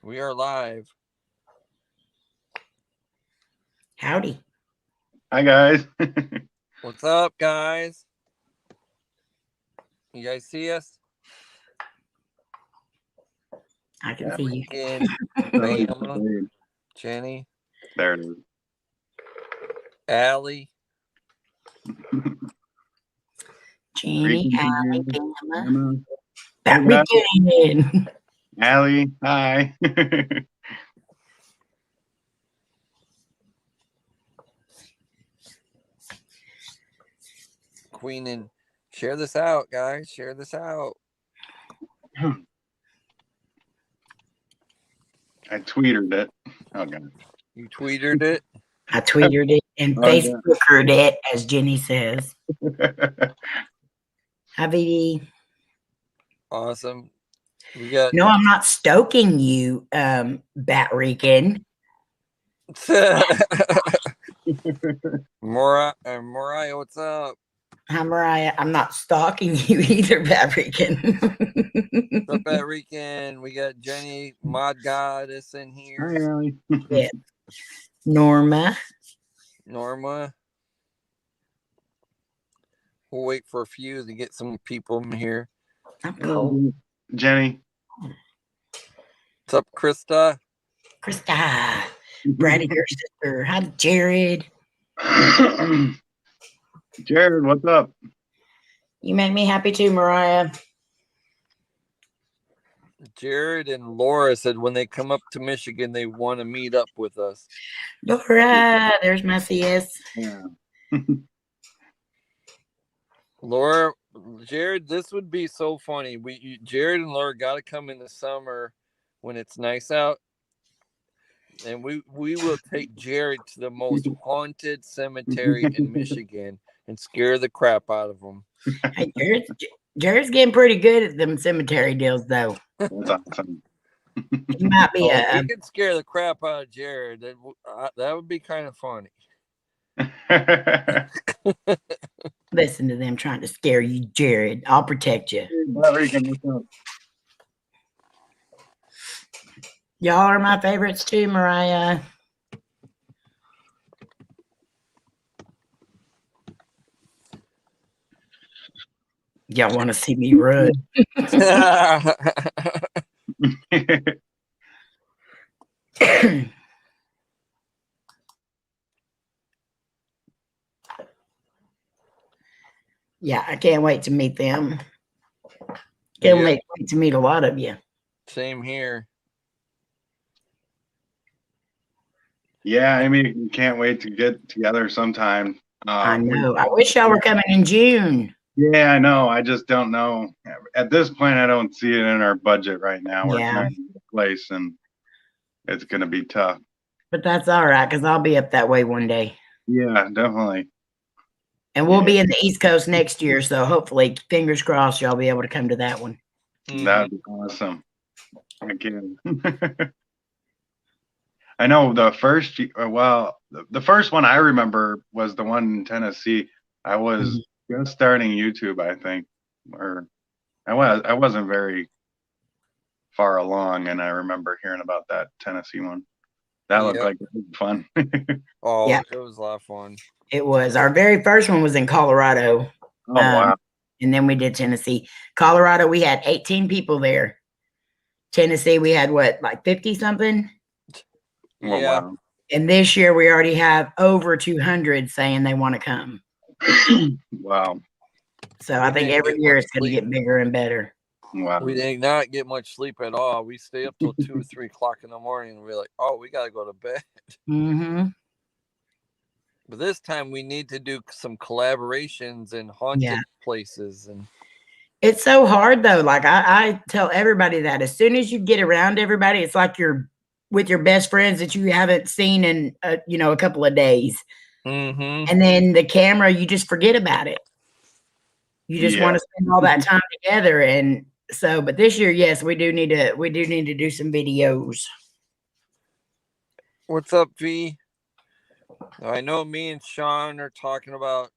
We are live. Howdy. Hi, guys. What's up, guys? You guys see us? I can see you. Again, Bama, Jenny, There it is. Allie, Jeannie, Allie, Bama. Emma. That weekend. Allie, hi. Queen, and share this out, guys. Share this out. I tweeted it. Oh, God. You tweeted it? I tweeted it and Facebookered it, as Jenny says. Hi, VD. Awesome. We got. No, I'm not stoking you, Bat Rican. Mariah, what's up? Hi, Mariah. I'm not stalking you either, Bat Rican. What's up, Bat Rican? We got Jenny, Mod Goddess, in here. Hi, Allie. Yeah. Norma. We'll wait for a few to get some people in here. I'm cold. Jenny. What's up, Krista? Krista. Brady, your sister. Hi, Jared. Jared, what's up? You make me happy too, Mariah. Jared and Laura said when they come up to Michigan, they want to meet up with us. Laura, there's my CS. Yeah. Laura, Jared, this would be so funny. Jared and Laura got to come in the summer when it's nice out, and we will take Jared to the most haunted cemetery in Michigan and scare the crap out of him. Hey, Jared's getting pretty good at them cemetery deals, though. That's awesome. He might be we could scare the crap out of Jared. That would be kind of funny. Listen to them trying to scare you, Jared. I'll protect you. Y'all are my favorites too, Mariah. Y'all want to see me run? Yeah, I can't wait to meet them. Can't wait to meet a lot of you. Same here. Yeah, I mean, you can't wait to get together sometime. I know. I wish y'all were coming in June. Yeah, I know. I just don't know. At this point, I don't see it in our budget right now. We're trying to get a place, and it's going to be tough. But that's all right, because I'll be up that way one day. Yeah, definitely. And we'll be in the East Coast next year, so hopefully, fingers crossed, y'all be able to come to that one. That'd be awesome. Again. I know the first one I remember was the one in Tennessee. I was just starting YouTube, I think, or I wasn't very far along, and I remember hearing about that Tennessee one. That looked like it was fun. It was a lot of fun. It was. Our very first one was in Colorado. Oh, wow. And then we did Tennessee. Colorado, we had 18 people there. Tennessee, we had like 50 something? Yeah. Wow. And this year we already have over 200 saying they want to come. Wow. So I think every year it's going to get bigger and better. Wow. We did not get much sleep at all. We stay up till 2 or 3 o'clock in the morning, and we're like, oh, we got to go to bed. Mm-hmm. But this time we need to do some collaborations in haunted places. And it's so hard, though. Like I tell everybody that as soon as you get around everybody, it's like you're with your best friends that you haven't seen in, a couple of days. Mm-hmm. And then the camera, you just forget about it. You just want to spend all that time together. And so, but this year, yes, we do need to do some videos. What's up, V? I know me and Shawn are talking about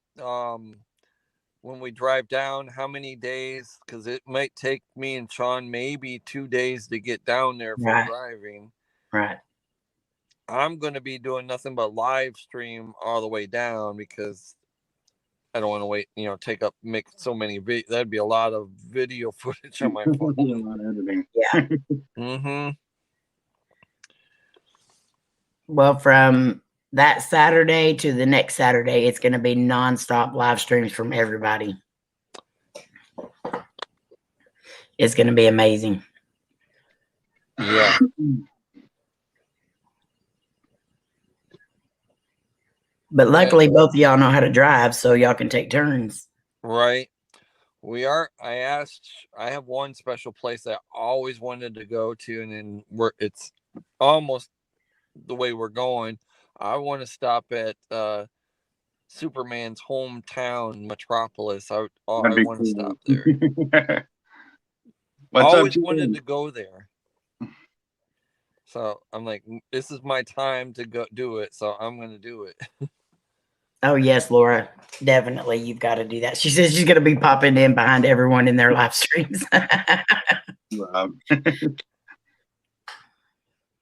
when we drive down, how many days, because it might take me and Shawn maybe 2 days to get down there for Right. driving. Right. I'm going to be doing nothing but live stream all the way down because I don't want to wait, make so many that'd be a lot of video footage on my phone. A lot of editing. Yeah. Mm-hmm. Well, from that Saturday to the next Saturday, it's going to be nonstop live streams from everybody. It's going to be amazing. Yeah. But luckily, both of y'all know how to drive, so y'all can take turns. Right. I have one special place that I always wanted to go to, and then it's almost the way we're going. I want to stop at Superman's hometown, Metropolis. I want to stop there. What's always up, wanted to go there. So I'm like, this is my time to go do it. So I'm going to do it. Oh, yes, Laura. Definitely. You've got to do that. She says she's going to be popping in behind everyone in their live streams.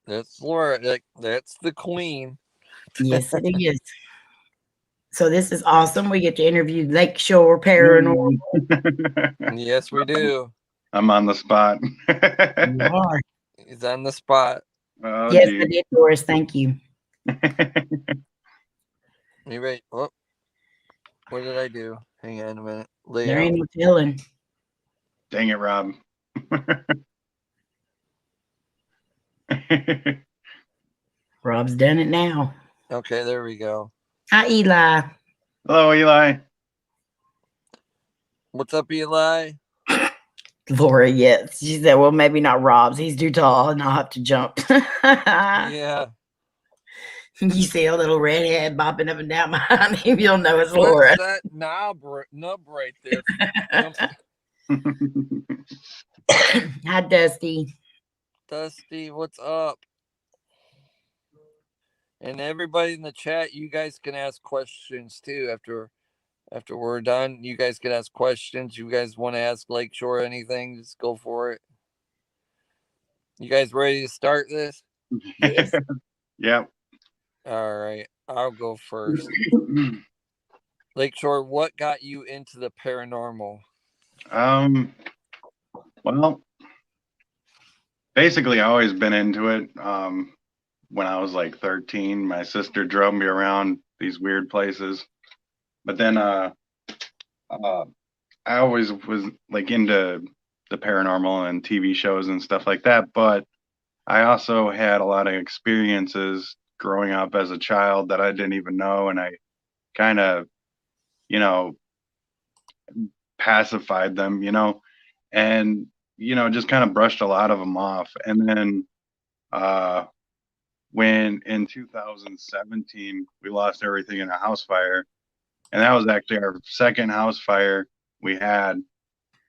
That's Laura. That's the queen. Yes, it is. So this is awesome. We get to interview Lakeshore Paranormal. Yes, we do. I'm on the spot. You are. He's on the spot. Oh, yes, geez. I did, Doris. Thank you. You ready? Oh, what did I do? Hang on a minute. There ain't no telling. Dang it, Rob. Rob's done it now. Okay, there we go. Hi, Eli. Hello, Eli. What's up, Eli? Laura, yes. She said, well, maybe not Rob's. He's too tall and I'll have to jump. Yeah. You see a little redhead bopping up and down behind him, you'll know it's Laura. What's that nub right there? Hi, Dusty. Dusty, what's up? And everybody in the chat, you guys can ask questions too after we're done. You guys can ask questions. You guys want to ask Lakeshore anything, just go for it. You guys ready to start this? Yes. Yep. All right, I'll go first. Lakeshore, what got you into the paranormal? Well, basically, I always been into it. When I was like 13, my sister drove me around these weird places. But then I always was like into the paranormal and TV shows and stuff like that. But I also had a lot of experiences growing up as a child that I didn't even know. And I kind of, pacified them, and, just kind of brushed a lot of them off. And then when in 2017 we lost everything in a house fire, and that was actually our second house fire we had,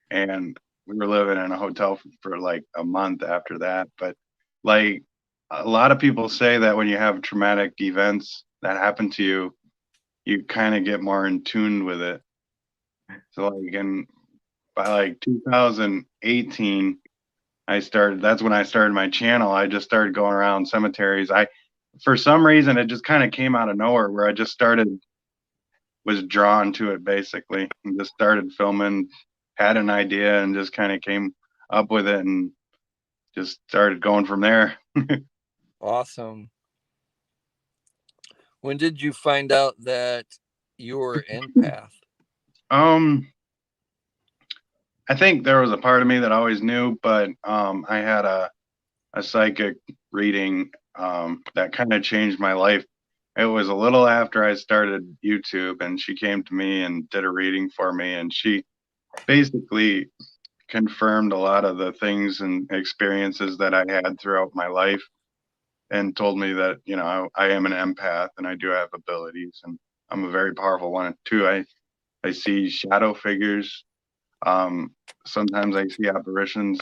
and we were living in a hotel for like a month after that. But like a lot of people say that when you have traumatic events that happen to you, you kind of get more in tune with it. So like by like 2018 that's when I started my channel. I just started going around cemeteries. For some reason, it just kind of came out of nowhere where I just was drawn to it basically, and just started filming, had an idea and just kind of came up with it and just started going from there. Awesome. When did you find out that you were empath? I think there was a part of me that I always knew, but I had a psychic reading that kind of changed my life. It was a little after I started YouTube, and she came to me and did a reading for me, and she basically confirmed a lot of the things and experiences that I had throughout my life, and told me that I am an empath and I do have abilities, and I'm a very powerful one too. I see shadow figures. Sometimes I see apparitions.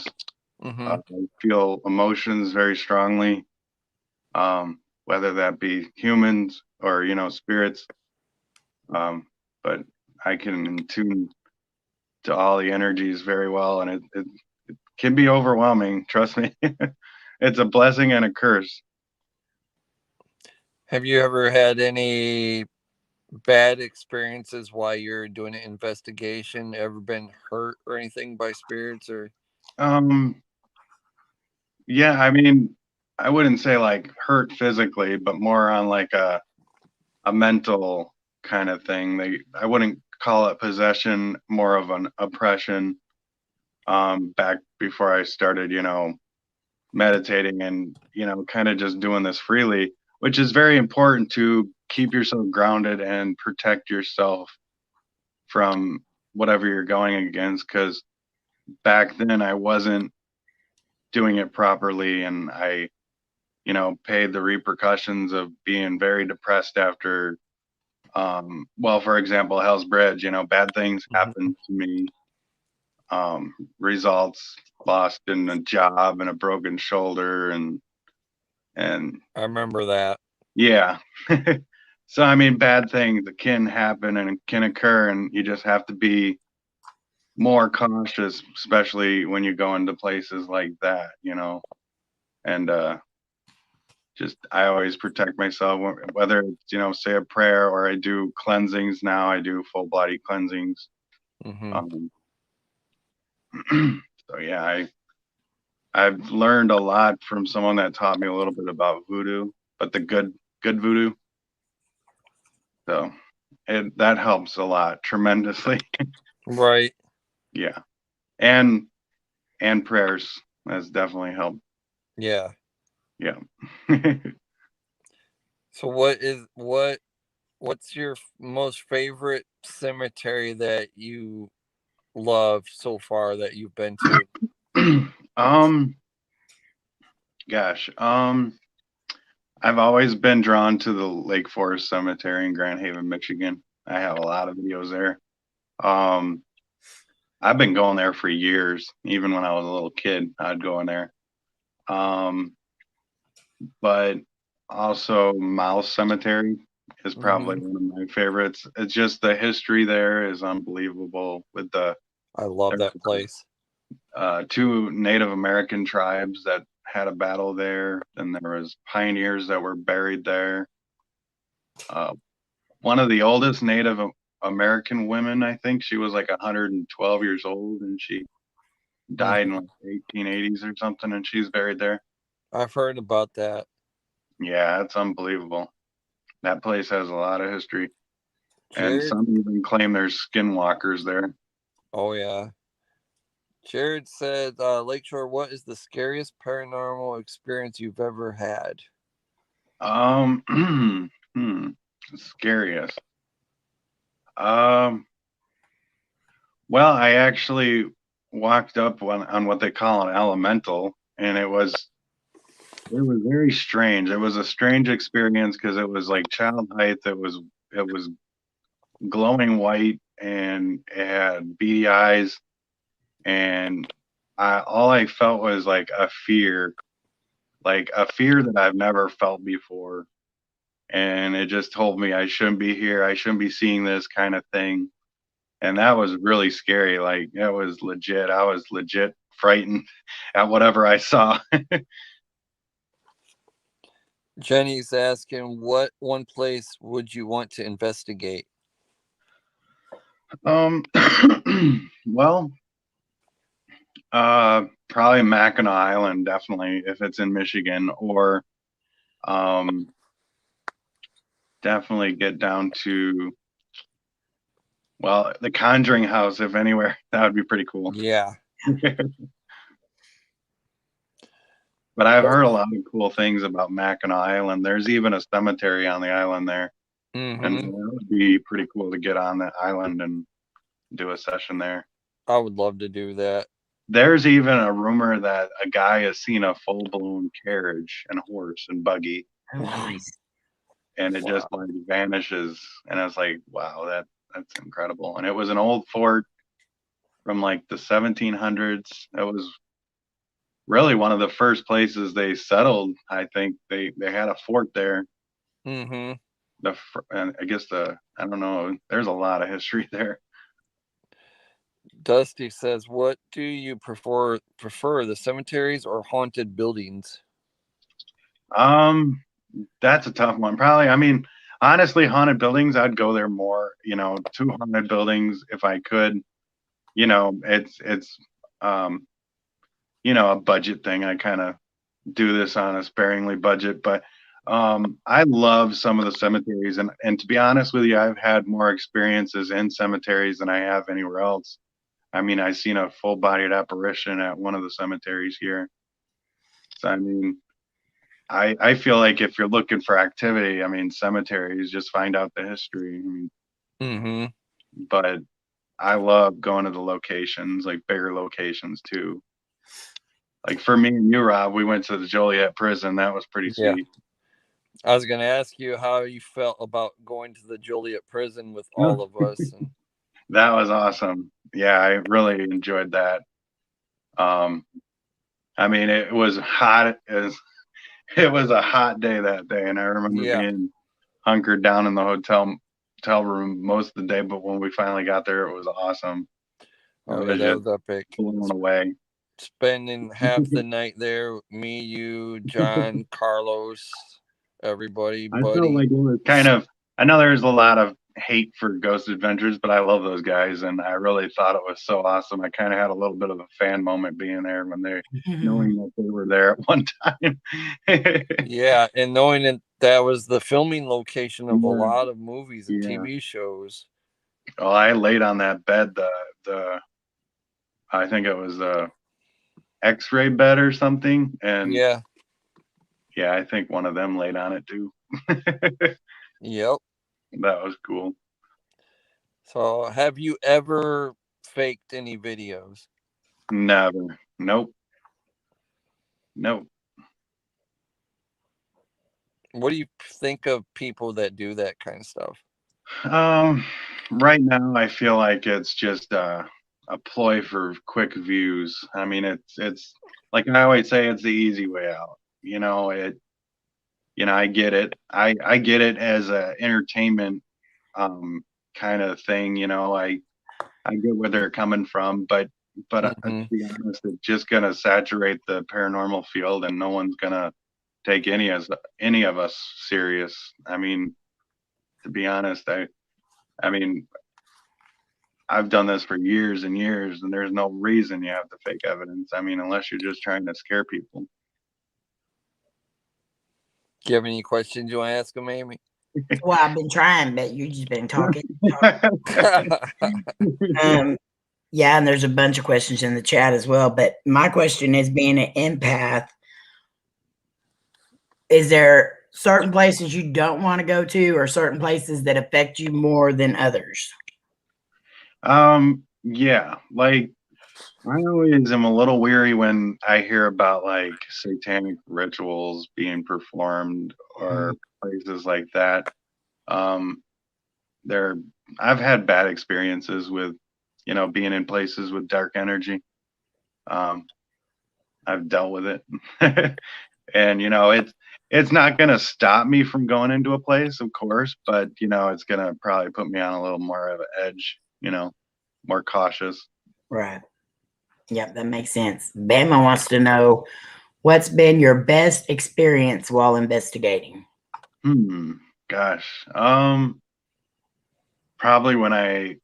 Mm-hmm. I feel emotions very strongly, whether that be humans or spirits. But I can tune to all the energies very well, and it can be overwhelming. Trust me, it's a blessing and a curse. Have you ever had any bad experiences while you're doing an investigation? Ever been hurt or anything by spirits or? Yeah, I mean, I wouldn't say like hurt physically, but more on like a mental kind of thing. I wouldn't call it possession, more of an oppression. Back before I started, meditating and, kind of just doing this freely, which is very important to keep yourself grounded and protect yourself from whatever you're going against. Because back then I wasn't doing it properly, and I, paid the repercussions of being very depressed after, well, for example, Hell's Bridge, bad things happened to me. Results, lost in a job and a broken shoulder, and I remember that. yeah. So I mean, bad things that can happen and can occur, and you just have to be more cautious, especially when you go into places like that, and just I always protect myself, whether it's say a prayer, or I do cleansings. Now I do full body cleansings. So yeah, I've learned a lot from someone that taught me a little bit about voodoo, but the good voodoo. So that helps a lot tremendously. Right. Yeah. And prayers has definitely helped. Yeah. Yeah. So what's your most favorite cemetery that you love so far that you've been to? Gosh, I've always been drawn to the Lake Forest Cemetery in Grand Haven, Michigan. I have a lot of videos there. I've been going there for years. Even when I was a little kid, I'd go in there. But also Mouse Cemetery is probably one of my favorites. It's just the history there is unbelievable with I love that place. 2 Native American tribes that had a battle there, and there was pioneers that were buried there. One of the oldest Native American women, I think she was like 112 years old, and she died in like 1880s or something, and she's buried there. I've heard about that. Yeah, it's unbelievable. That place has a lot of history. Jared, and some even claim there's skinwalkers there. Oh yeah. Jared said, Lakeshore, what is the scariest paranormal experience you've ever had? Scariest. Well, I actually walked up on what they call an elemental, and it was very strange. It was a strange experience because it was like child height. It was glowing white, and it had beady eyes, and all I felt was like a fear that I've never felt before. And it just told me I shouldn't be here. I shouldn't be seeing this kind of thing. And that was really scary. Like, that was legit. I was legit frightened at whatever I saw. Jenny's asking, what one place would you want to investigate? Well, probably Mackinac Island, definitely, if it's in Michigan, or definitely get down to, well, the Conjuring House, if anywhere. That would be pretty cool. Yeah. But I've heard a lot of cool things about Mackinac Island. There's even a cemetery on the island there. And that would be pretty cool to get on that island and do a session there. I would love to do that. There's even a rumor that a guy has seen a full-blown carriage and horse and buggy. Nice. And it just like vanishes. And I was like, wow, that's incredible. And it was an old fort from like the 1700s. It was really one of the first places they settled. I think they had a fort there. And I guess I don't know. There's a lot of history there. Dusty says, "What do you prefer, the cemeteries or haunted buildings?" That's a tough one. Probably, I mean, honestly, haunted buildings, I'd go there more, to haunted buildings if I could. It's a budget thing. I kind of do this on a sparingly budget, but I love some of the cemeteries, and to be honest with you, I've had more experiences in cemeteries than I have anywhere else. I mean, I seen a full-bodied apparition at one of the cemeteries here. So, I mean, I feel like if you're looking for activity, I mean, cemeteries, just find out the history. I mean, Mm-hmm. but I love going to the locations, like bigger locations too. Like for me and you, Rob, we went to the Joliet prison. That was pretty sweet. I was going to ask you how you felt about going to the Joliet prison with all of us. And that was awesome. Yeah, I really enjoyed that. I mean, it was hot it was a hot day that day, and I remember being hunkered down in the hotel room most of the day. But when we finally got there, it was awesome. Oh, yeah, that was epic. Blown away. Spending half the night there, me, you, John, Carlos, everybody, buddy. I felt like it was kind of. I know there's a lot of hate for Ghost Adventures, but I love those guys, and I really thought it was so awesome. I kind of had a little bit of a fan moment being there when they knowing that they were there at one time. Yeah, and knowing that that was the filming location of a lot of movies and TV shows. Oh, I laid on that bed. I think it was a X-ray bed or something, and I think one of them laid on it too. Yep. That was cool. So, have you ever faked any videos? Never. Nope. What do you think of people that do that kind of stuff? Right now, I feel like it's just a ploy for quick views. I mean, it's like I always say, it's the easy way out. I get it. I get it as a entertainment kind of thing. I get where they're coming from, but to be honest, it's just gonna saturate the paranormal field, and no one's gonna take any of us serious. I mean, to be honest, I mean, I've done this for years and years, and there's no reason you have to fake evidence. I mean, unless you're just trying to scare people. Do you have any questions you want to ask them, Amy? Well, I've been trying, but you've just been talking. Yeah, and there's a bunch of questions in the chat as well. But my question is, being an empath, is there certain places you don't want to go to, or certain places that affect you more than others? Yeah, like I always am a little weary when I hear about like satanic rituals being performed or places like that. I've had bad experiences with, being in places with dark energy. I've dealt with it. And it's not going to stop me from going into a place, of course, but it's going to probably put me on a little more of an edge, more cautious. Right. Yep, that makes sense. Bama wants to know, what's been your best experience while investigating? Gosh. Probably when I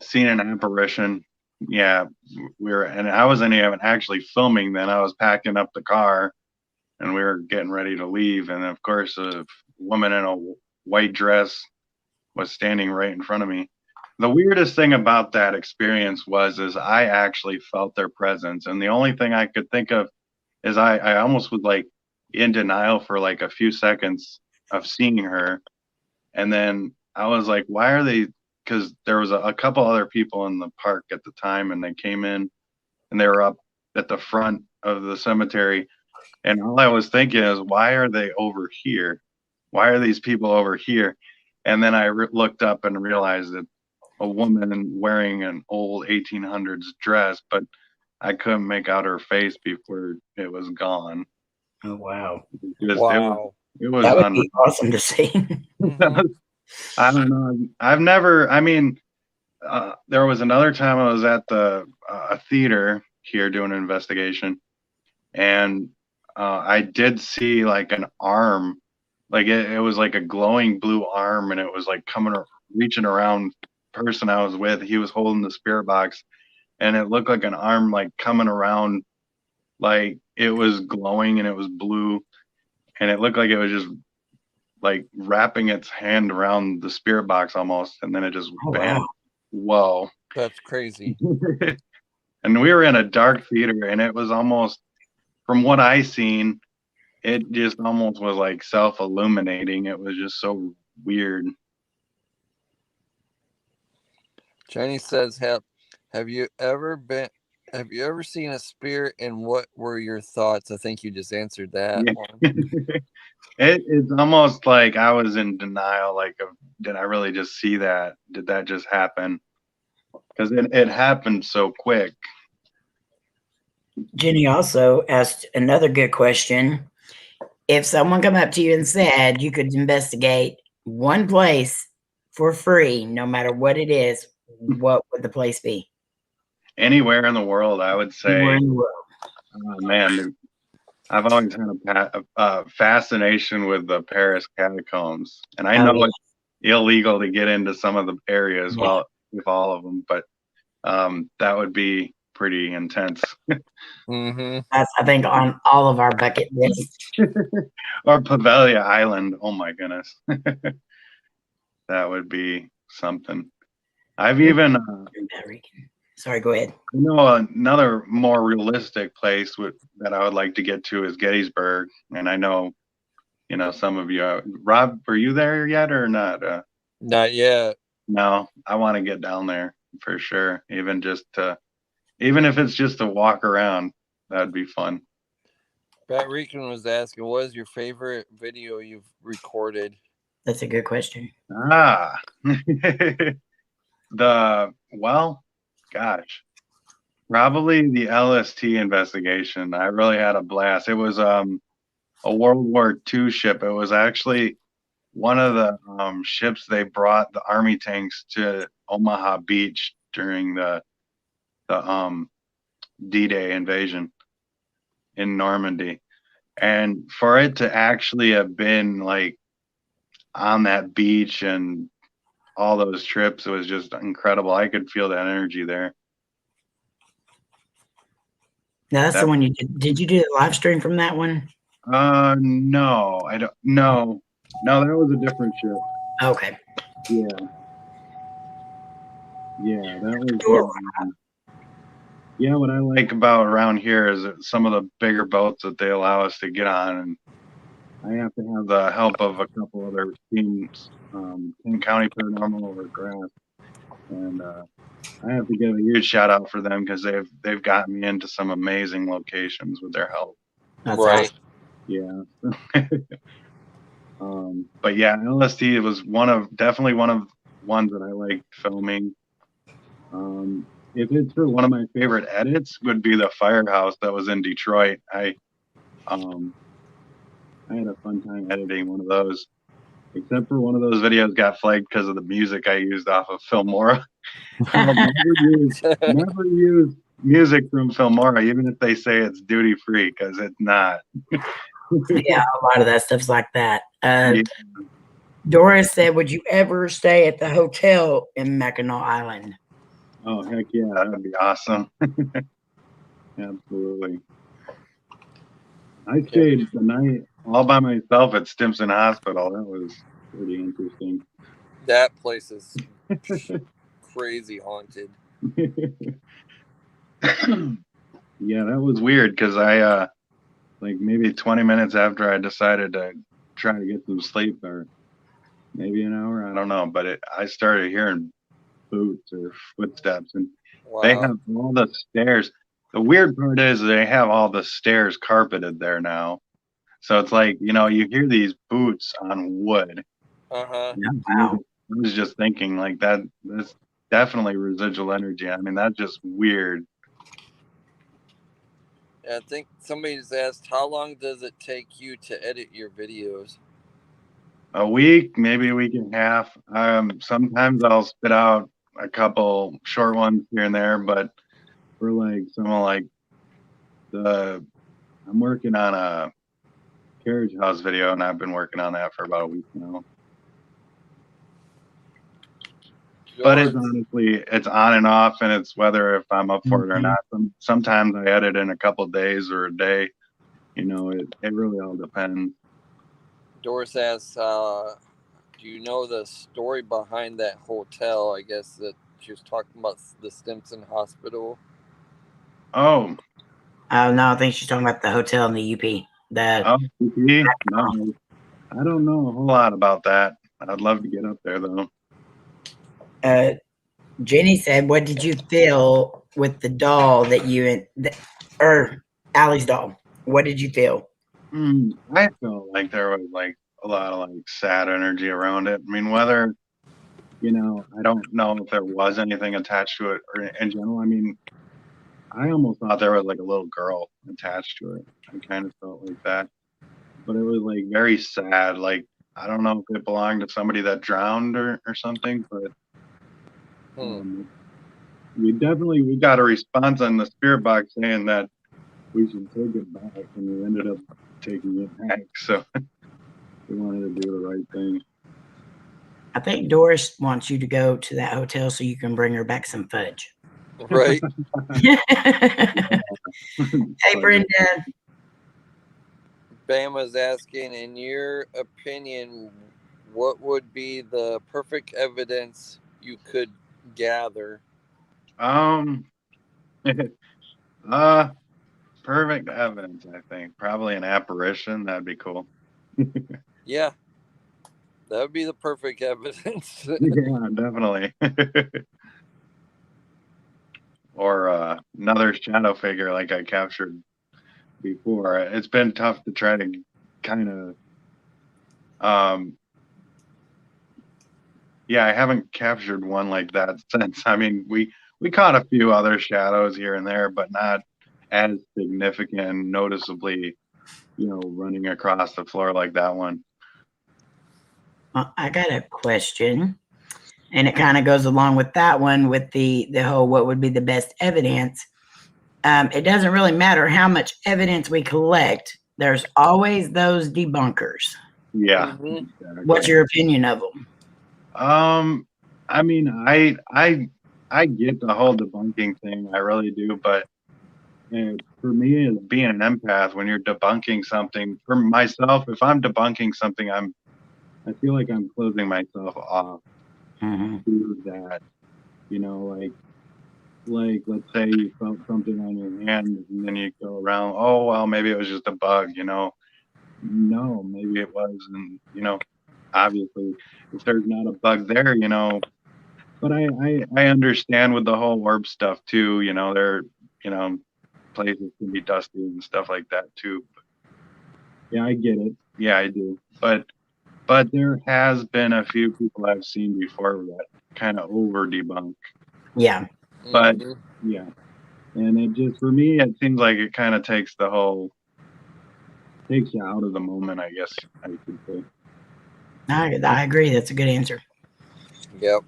seen an apparition. Yeah, and I wasn't even actually filming then. I was packing up the car and we were getting ready to leave. And of course, a woman in a white dress was standing right in front of me. The weirdest thing about that experience is I actually felt their presence. And the only thing I could think of is I almost was like in denial for like a few seconds of seeing her. And then I was like, why are they? Because there was a couple other people in the park at the time, and they came in and they were up at the front of the cemetery. And all I was thinking is, why are they over here? Why are these people over here? And then I looked up and realized that a woman wearing an old 1800s dress, but I couldn't make out her face before it was gone. Oh, wow. Wow. It was that would be awesome to see. I don't know. I've never, I mean, there was another time I was at the a theater here doing an investigation, and I did see like an arm, like it was like a glowing blue arm, and it was like reaching around the person I was with. He was holding the spirit box, and it looked like an arm like coming around, like it was glowing and it was blue, and it looked like it was just like wrapping its hand around the spirit box almost, and then it just vanished. Whoa. That's crazy. And we were in a dark theater, and it was almost, from what I seen, it just almost was like self-illuminating. It was just so weird. Jenny says, have you ever seen a spirit, and what were your thoughts? I think you just answered that one. It's almost like I was in denial, like, did I really just see that? Did that just happen? Because it happened so quick. Jenny also asked another good question. If someone come up to you and said you could investigate one place for free, no matter what it is, what would the place be? Anywhere in the world, I would say. Anywhere in the world. Oh, man, dude. I've always had a fascination with the Paris catacombs, and I know it's illegal to get into some of the areas, well, with all of them, but that would be pretty intense. Mm-hmm. That's, I think, on all of our bucket lists. Or Pavelia Island. Oh my goodness. That would be something. I've even sorry, go ahead. You know, another more realistic place that I would like to get to is Gettysburg, and I know, you know, some of you. Rob, were you there yet or not? Not yet. No, I want to get down there for sure. Even if it's just to walk around, that'd be fun. Mm-hmm. Rican was asking, what is your favorite video you've recorded? That's a good question. Gosh, probably the LST investigation. I really had a blast. It was a World War II ship. It was actually one of the ships they brought the army tanks to Omaha Beach during the D-Day invasion in Normandy. And for it to actually have been like on that beach and all those trips, it was just incredible. I could feel that energy there. Now that's the one you did. Did you do the live stream from that one? No, I don't. No, that was a different ship. Okay. Yeah, that was. Yeah, what I like about around here is that some of the bigger boats that they allow us to get on, and I have to have the help of a couple other teams, Kent County Paranormal or Grass, and I have to give a huge shout out for them because they've gotten me into some amazing locations with their help. That's right. Awesome. Yeah. But yeah, LST was definitely one of ones that I liked filming. If it's for one of my favorite edits, would be the firehouse that was in Detroit. I had a fun time editing one of those, except for one of those videos got flagged because of the music I used off of Filmora. Never use music from Filmora, even if they say it's duty free, because it's not. Yeah, a lot of that stuff's like that. Yeah. Doris said, would you ever stay at the hotel in Mackinac Island? Oh, heck yeah, that would be awesome. Absolutely. I stayed the night all by myself at Stimson Hospital. That was pretty interesting. That place is crazy haunted. Yeah, that was weird because I like maybe 20 minutes after I decided to try to get some sleep, or maybe an hour, I don't know, but I started hearing boots or footsteps, and they have all the stairs. The weird part is they have all the stairs carpeted there now, so it's like, you know, you hear these boots on wood. Wow. I was just thinking like that's definitely residual energy. I mean, that's just weird. I think somebody just asked, how long does it take you to edit your videos? A week, maybe a week and a half. Sometimes I'll spit out a couple short ones here and there, but for like some of like I'm working on a carriage house video, and I've been working on that for about a week now. But it's honestly, it's on and off, and it's whether if I'm up for it or not. Sometimes I edit in a couple days or a day. You know, it really all depends. Doris asks, do you know the story behind that hotel? I guess that she was talking about the Stimson Hospital. Oh no, I think she's talking about the hotel in the UP. UP? No, I don't know a whole lot about that. I'd love to get up there though. Jenny said, "What did you feel with the doll that or Allie's doll? What did you feel?" I felt like there was like a lot of like sad energy around it. I mean, whether, you know, I don't know if there was anything attached to it or in general. I mean, I almost thought there was like a little girl attached to it. I kind of felt like that, but it was like very sad. Like, I don't know if it belonged to somebody that drowned or something, but we got a response on the spirit box saying that we should take it back, and we ended up taking it back. So we wanted to do the right thing. I think Doris wants you to go to that hotel so you can bring her back some fudge. Right. Hey, Brenda. Bama's asking, in your opinion, what would be the perfect evidence you could gather? Perfect evidence, I think. Probably an apparition. That'd be cool. Yeah. That would be the perfect evidence. Yeah, definitely. Or another shadow figure like I captured before. It's been tough to try to kind of yeah, I haven't captured one like that since. I mean, we caught a few other shadows here and there, but not as significant and noticeably, you know, running across the floor like that one. Well, I got a question, and it kind of goes along with that one with the whole what would be the best evidence. It doesn't really matter how much evidence we collect. There's always those debunkers. Yeah. Mhm. Exactly. What's your opinion of them? I mean, I get the whole debunking thing. I really do, but for me, as being an empath, when you're debunking something, for myself, if I'm debunking something, I feel like I'm closing myself off to that. You know, like let's say you felt something on your hand, and then you go around, oh well, maybe it was just a bug. You know, no, maybe it was, and you know, obviously, if there's not a bug there, you know. But I understand with the whole orb stuff too. You know, there, you know, places can be dusty and stuff like that too. But yeah, I get it. Yeah, I do. But there has been a few people I've seen before that kind of over debunk. Yeah. But yeah, and it just, for me, it seems like it kind of takes you out of the moment, I guess I could say. I agree. That's a good answer. Yep.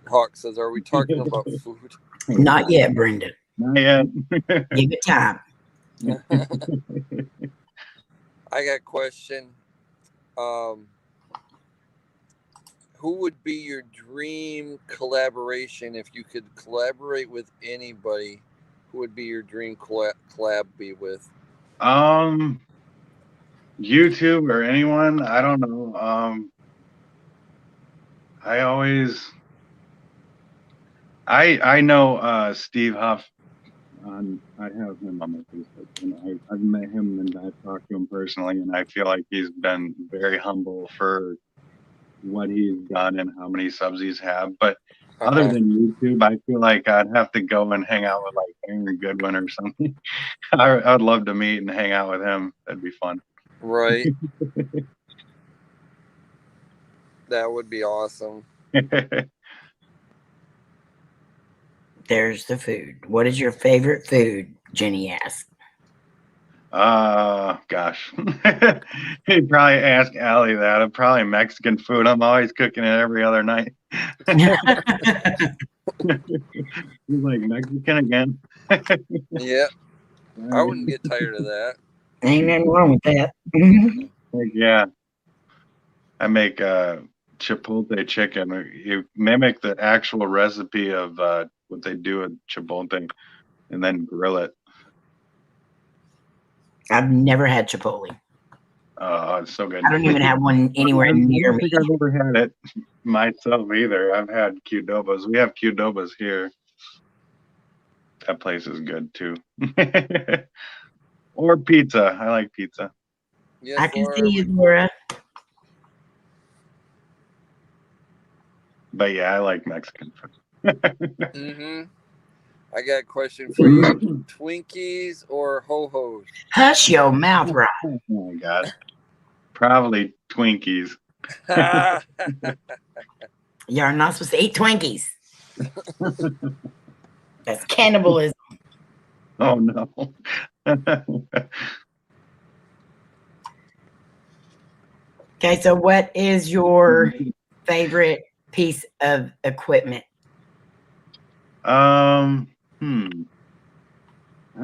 Hawk says, are we talking about food? Not yet, Brenda. Not yet. Give it time. I got a question. Who would be your dream collaboration if you could collaborate with anybody? Who would be your dream collab be with? YouTube or anyone, I don't know. I know Steve Huff. I have him on my Facebook, and I've met him and I've talked to him personally, and I feel like he's been very humble for what he's done and how many subs he's had. But other than YouTube, I feel like I'd have to go and hang out with like Aaron Goodwin or something. I would love to meet and hang out with him. That'd be fun. Right. That would be awesome. There's the food. What is your favorite food? Jenny asked. Gosh. He'd probably ask Allie that. I'm probably Mexican food. I'm always cooking it every other night. He's like, Mexican again? Yeah, I wouldn't get tired of that. Ain't nothing wrong with that. Like, yeah. I make chipotle chicken. You mimic the actual recipe of what they do with chipotle and then grill it. I've never had Chipotle. Oh, it's so good. I don't even have one anywhere near I me. think I've never had it myself either. I've had Qdobas. We have Qdobas here. That place is good too. Or pizza. I like pizza. Yes, I can Laura, see you, Laura. But yeah, I like Mexican food. I got a question for you. Twinkies or ho-hos? Hush your mouth, Rob. Oh my god. Probably Twinkies. You're not supposed to eat Twinkies. That's cannibalism. Oh no. Okay, so what is your favorite piece of equipment? I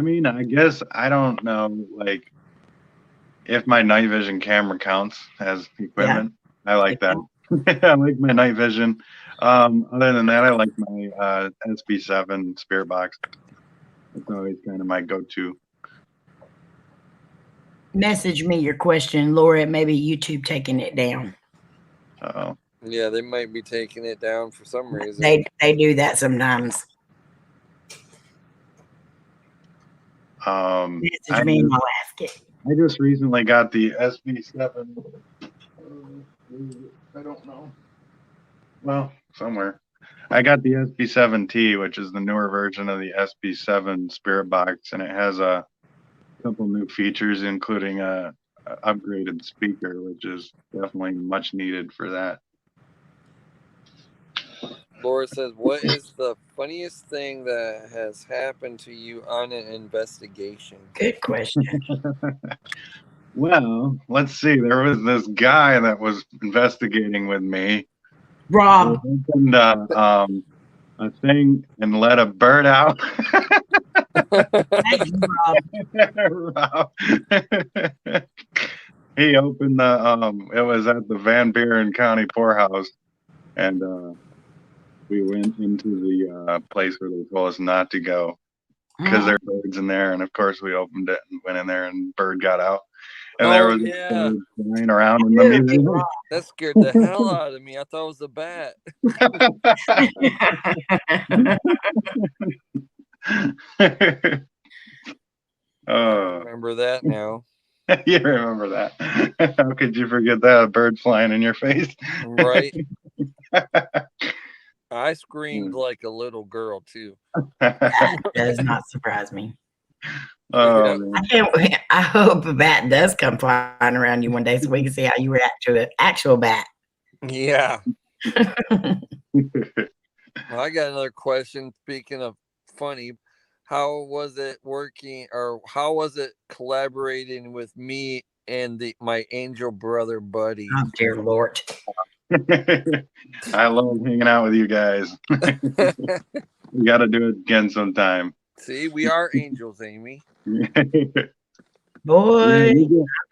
mean, I guess I don't know, like, if my night vision camera counts as equipment. Yeah. I like that. I like my night vision. Other than that, I like my SB7 spirit box. It's always kind of my go-to. Message me your question, Laura. Maybe YouTube taking it down. Uh-oh. Yeah, they might be taking it down for some reason. They do that sometimes. Message me and I'll ask it. I just recently got the SB7. I don't know. Well, somewhere. I got the SB7T, which is the newer version of the SB7 Spirit Box, and it has a couple new features, including a upgraded speaker, which is definitely much needed for that. Laura says, what is the funniest thing that has happened to you on an investigation? Good question. Well, let's see. There was this guy that was investigating with me. Rob. He opened a thing and let a bird out. Thank you, Rob. He opened the it was at the Van Buren County Poorhouse, and we went into the place where they told us not to go because there were birds in there, and of course we opened it and went in there, and bird got out, and there was a bird flying around in the museum. That scared the hell out of me. I thought it was a bat. I remember that now. You remember that? How could you forget that? A bird flying in your face, right? I screamed like a little girl too. That does not surprise me. Oh, yeah. I hope a bat does come flying around you one day so we can see how you react to an actual bat. Yeah. Well, I got another question. Speaking of funny, how was it working, or how was it collaborating with me and my angel brother buddy? Oh, dear Lord. I love hanging out with you guys. We got to do it again sometime. See, we are angels, Amy. Boy, I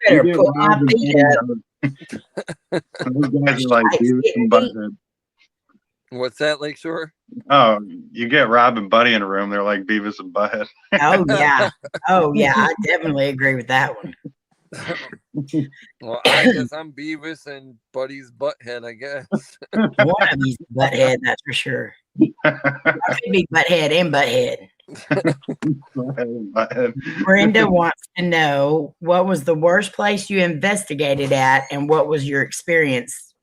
better pull my feet up. Those guys are like Beavis and Butthead. What's that, Lakeshore? Oh, you get Rob and Buddy in a room, they're like Beavis and Butthead. Oh, yeah. Oh, yeah. I definitely agree with that one. Well, I guess I'm Beavis and Buddy's Butthead, I guess. One of these Butthead, that's for sure. I could be Butthead and Butthead. Brenda wants to know, what was the worst place you investigated at, and what was your experience?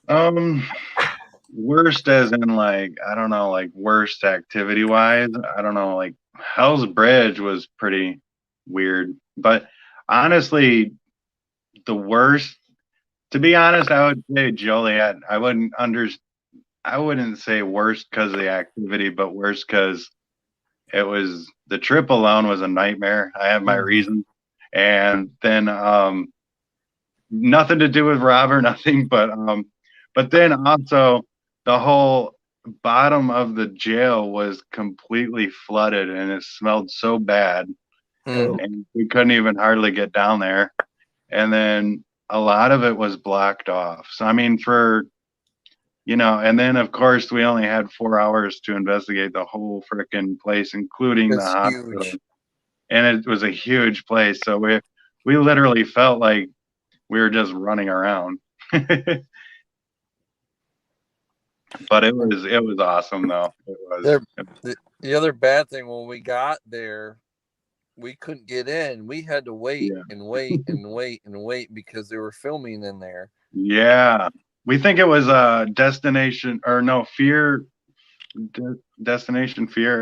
Worst as in, like, I don't know, like worst activity wise. I don't know, like Hell's Bridge was pretty weird, but honestly, the worst, to be honest, I would say Joliet. I wouldn't say worst because of the activity, but worst because it was, the trip alone was a nightmare. I have my reasons. And then nothing to do with Rob or nothing, but then also the whole bottom of the jail was completely flooded and it smelled so bad. And we couldn't even hardly get down there. And then a lot of it was blocked off. So I mean, and then of course we only had 4 hours to investigate the whole frickin' place, including the hospital. Huge. And it was a huge place. So we literally felt like we were just running around. But it was awesome though. It was. The other bad thing, when we got there, we couldn't get in. We had to wait and wait and wait and wait because they were filming in there. Yeah. We think it was Destination Fear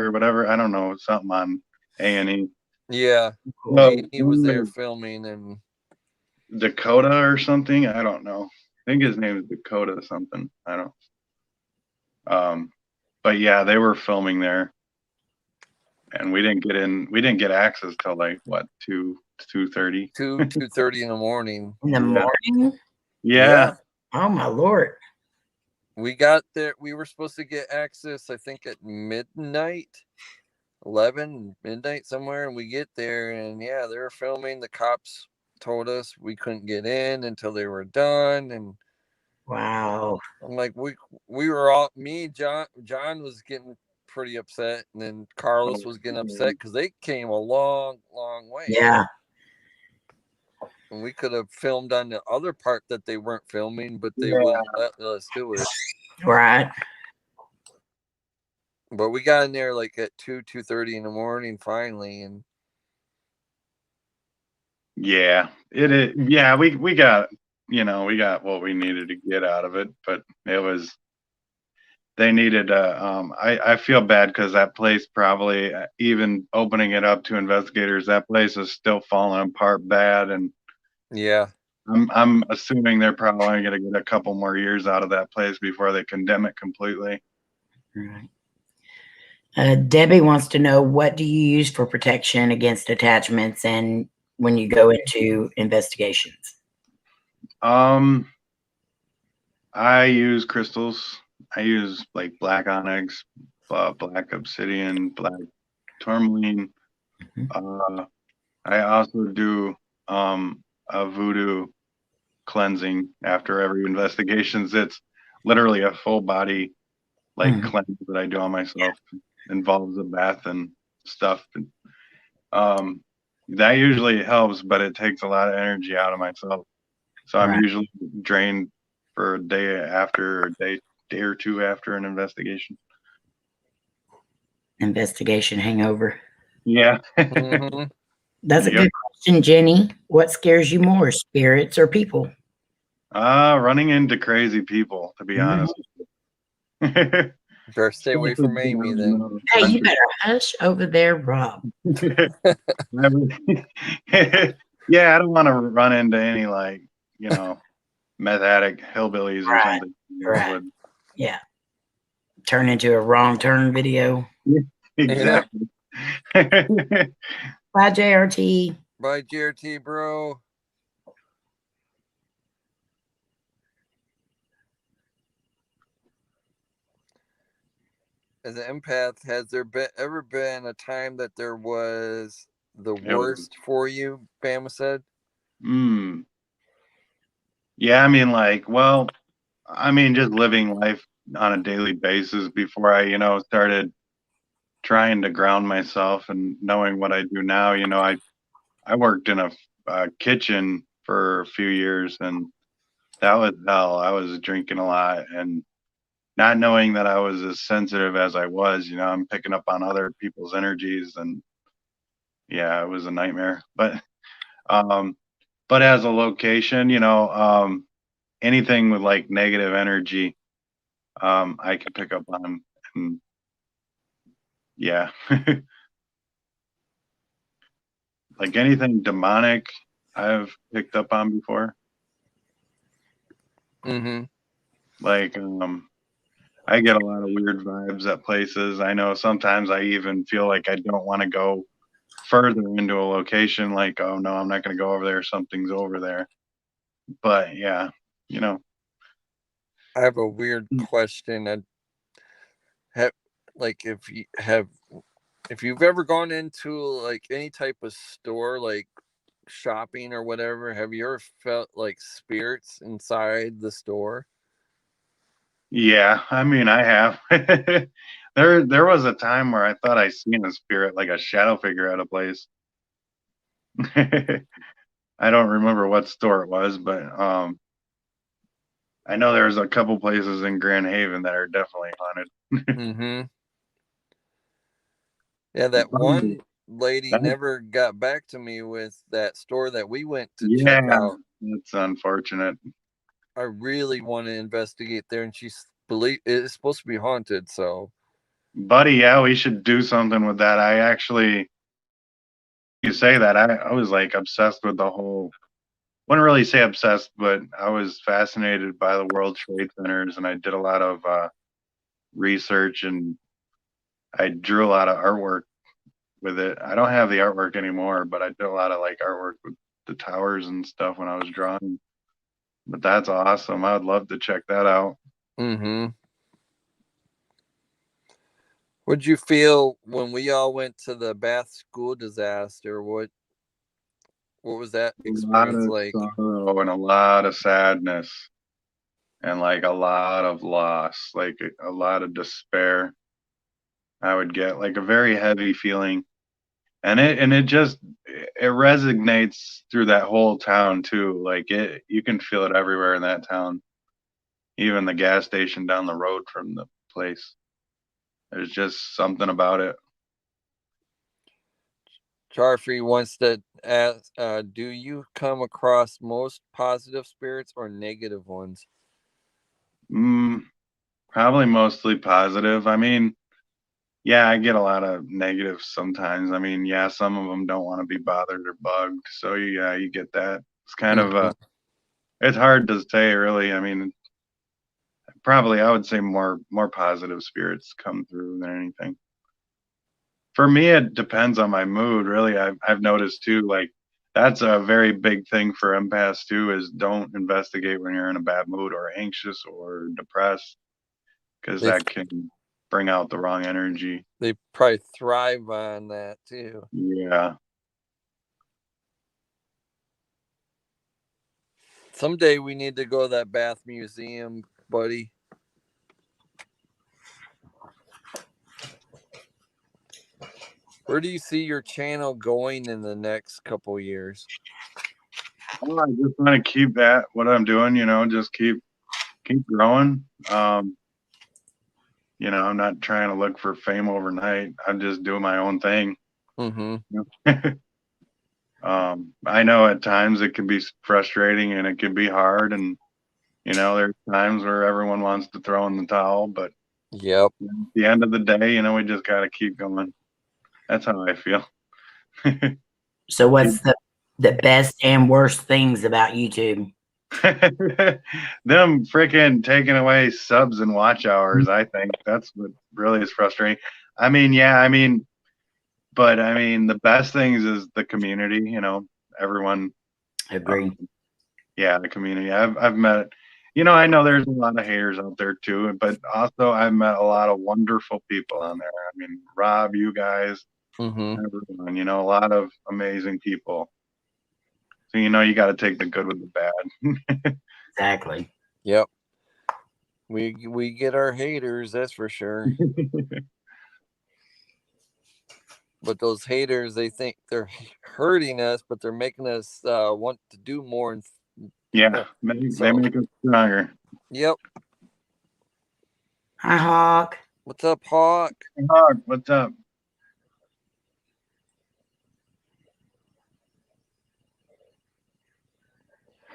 or whatever. I don't know, something on A&E. Yeah. Well, he was there filming in Dakota or something. I don't know. I think his name is Dakota something. I don't. But yeah, they were filming there, and we didn't get in. We didn't get access till like what 2:30. 2:30 in the morning. In the morning? Yeah. Oh my Lord. We got there. We were supposed to get access, I think, at midnight, 11 midnight somewhere, and we get there, and they were filming. The cops told us we couldn't get in until they were done, and wow. I'm like, we were all, me, John was getting pretty upset, and then Carlos was getting upset because they came a long way. Yeah. And we could have filmed on the other part that they weren't filming, but they wouldn't let us do it. Right. But we got in there like at 2:30 in the morning finally, and yeah, it is. Yeah, we got we got what we needed to get out of it, but it was, they needed I feel bad because that place, probably even opening it up to investigators, that place is still falling apart bad, and yeah, I'm assuming they're probably going to get a couple more years out of that place before they condemn it completely. Right. Debbie wants to know, what do you use for protection against attachments and when you go into investigations? I use crystals. I use like black onyx, black obsidian, black tourmaline. I also do a voodoo cleansing after every investigations. It's literally a full body cleanse that I do on myself. Involves a bath and stuff. And, that usually helps, but it takes a lot of energy out of myself. So I'm usually drained for a day after, or day or two after an investigation. Investigation hangover. Yeah. That's a good question, Jenny. What scares you more, spirits or people? Running into crazy people, to be honest. Better stay away from Amy then. Hey, you better hush over there, Rob. Yeah, I don't want to run into any meth addict hillbillies or something. Right. Yeah. Turn into a wrong turn video. Exactly. Bye, JRT. Bye, JRT, bro. As an empath, has there ever been a time that there was the worst for you, Bama said? Yeah, I mean, just living life on a daily basis before I, started trying to ground myself and knowing what I do now. I worked in a kitchen for a few years, and that was hell. I was drinking a lot and not knowing that I was as sensitive as I was. I'm picking up on other people's energies, and yeah, it was a nightmare. But as a location, anything with like negative energy, I can pick up on, and yeah. Like anything demonic I've picked up on before. Like I get a lot of weird vibes at places. I know sometimes I even feel like I don't want to go further into a location, like, oh no, I'm not going to go over there. Something's over there. But yeah, you know, I have a weird question. I have, like, if you've ever gone into like any type of store, like shopping or whatever, have you ever felt like spirits inside the store? yeah, I mean, I have. There was a time where I thought I seen a spirit, like a shadow figure at a place. I don't remember what store it was, but I know there's a couple places in Grand Haven that are definitely haunted. Mm-hmm. Yeah, that one lady That- never got back to me with that store that we went to check yeah, out. it's unfortunate. I really want to investigate there, and she's believe it's supposed to be haunted. So, Buddy, yeah, we should do something with that. I actually, you say that, I was like obsessed with the whole, wouldn't really say obsessed, but I was fascinated by the World Trade Centers, and I did a lot of research, and I drew a lot of artwork with it. I don't have the artwork anymore, but I did a lot of like artwork with the towers and stuff when I was drawing. But that's awesome. I would love to check that out. mm-hmm. What'd you feel when we all went to the Bath school disaster? What was that A lot experience of like? sorrow and a lot of sadness and like a lot of loss, like a lot of despair. I would get like a very heavy feeling, and it just it resonates through that whole town too. Like you can feel it everywhere in that town, even the gas station down the road from the place. There's just something about it. Charfrey wants to ask, do you come across most positive spirits or negative ones? Mm, Probably mostly positive. I mean, yeah, I get a lot of negatives sometimes. I mean, yeah, some of them don't want to be bothered or bugged. So yeah, you get that. It's kind of Mhm. it's hard to say really. I mean, probably I would say more positive spirits come through than anything. For me, it depends on my mood, really. I've noticed too, like that's a very big thing for empaths too, is don't investigate when you're in a bad mood or anxious or depressed, because They that can bring out the wrong energy. they probably thrive on that too. Yeah. Someday we need to go to that Bath Museum, buddy. Where do you see your channel going in the next couple years? Well, I just want to keep that what I'm doing, just keep growing. I'm not trying to look for fame overnight. I'm just doing my own thing. Mm-hmm. I know at times it can be frustrating and it can be hard, and there's times where everyone wants to throw in the towel, but Yep. at the end of the day, we just got to keep going. That's how I feel. So what's the best and worst things about YouTube? Them freaking taking away subs and watch hours, I think that's what really is frustrating. I mean, yeah, but the best things is the community, everyone. Agree. Yeah, the community. I've met, I know there's a lot of haters out there too, but also I've met a lot of wonderful people on there. I mean, Rob, you guys, Mm-hmm. everyone, a lot of amazing people. So you got to take the good with the bad. Exactly. Yep. We get our haters, that's for sure. But those haters, they think they're hurting us, but they're making us want to do more. And Yeah, they make us stronger. Yep. Hi, Hawk. What's up, Hawk? Hey, Hawk, what's up?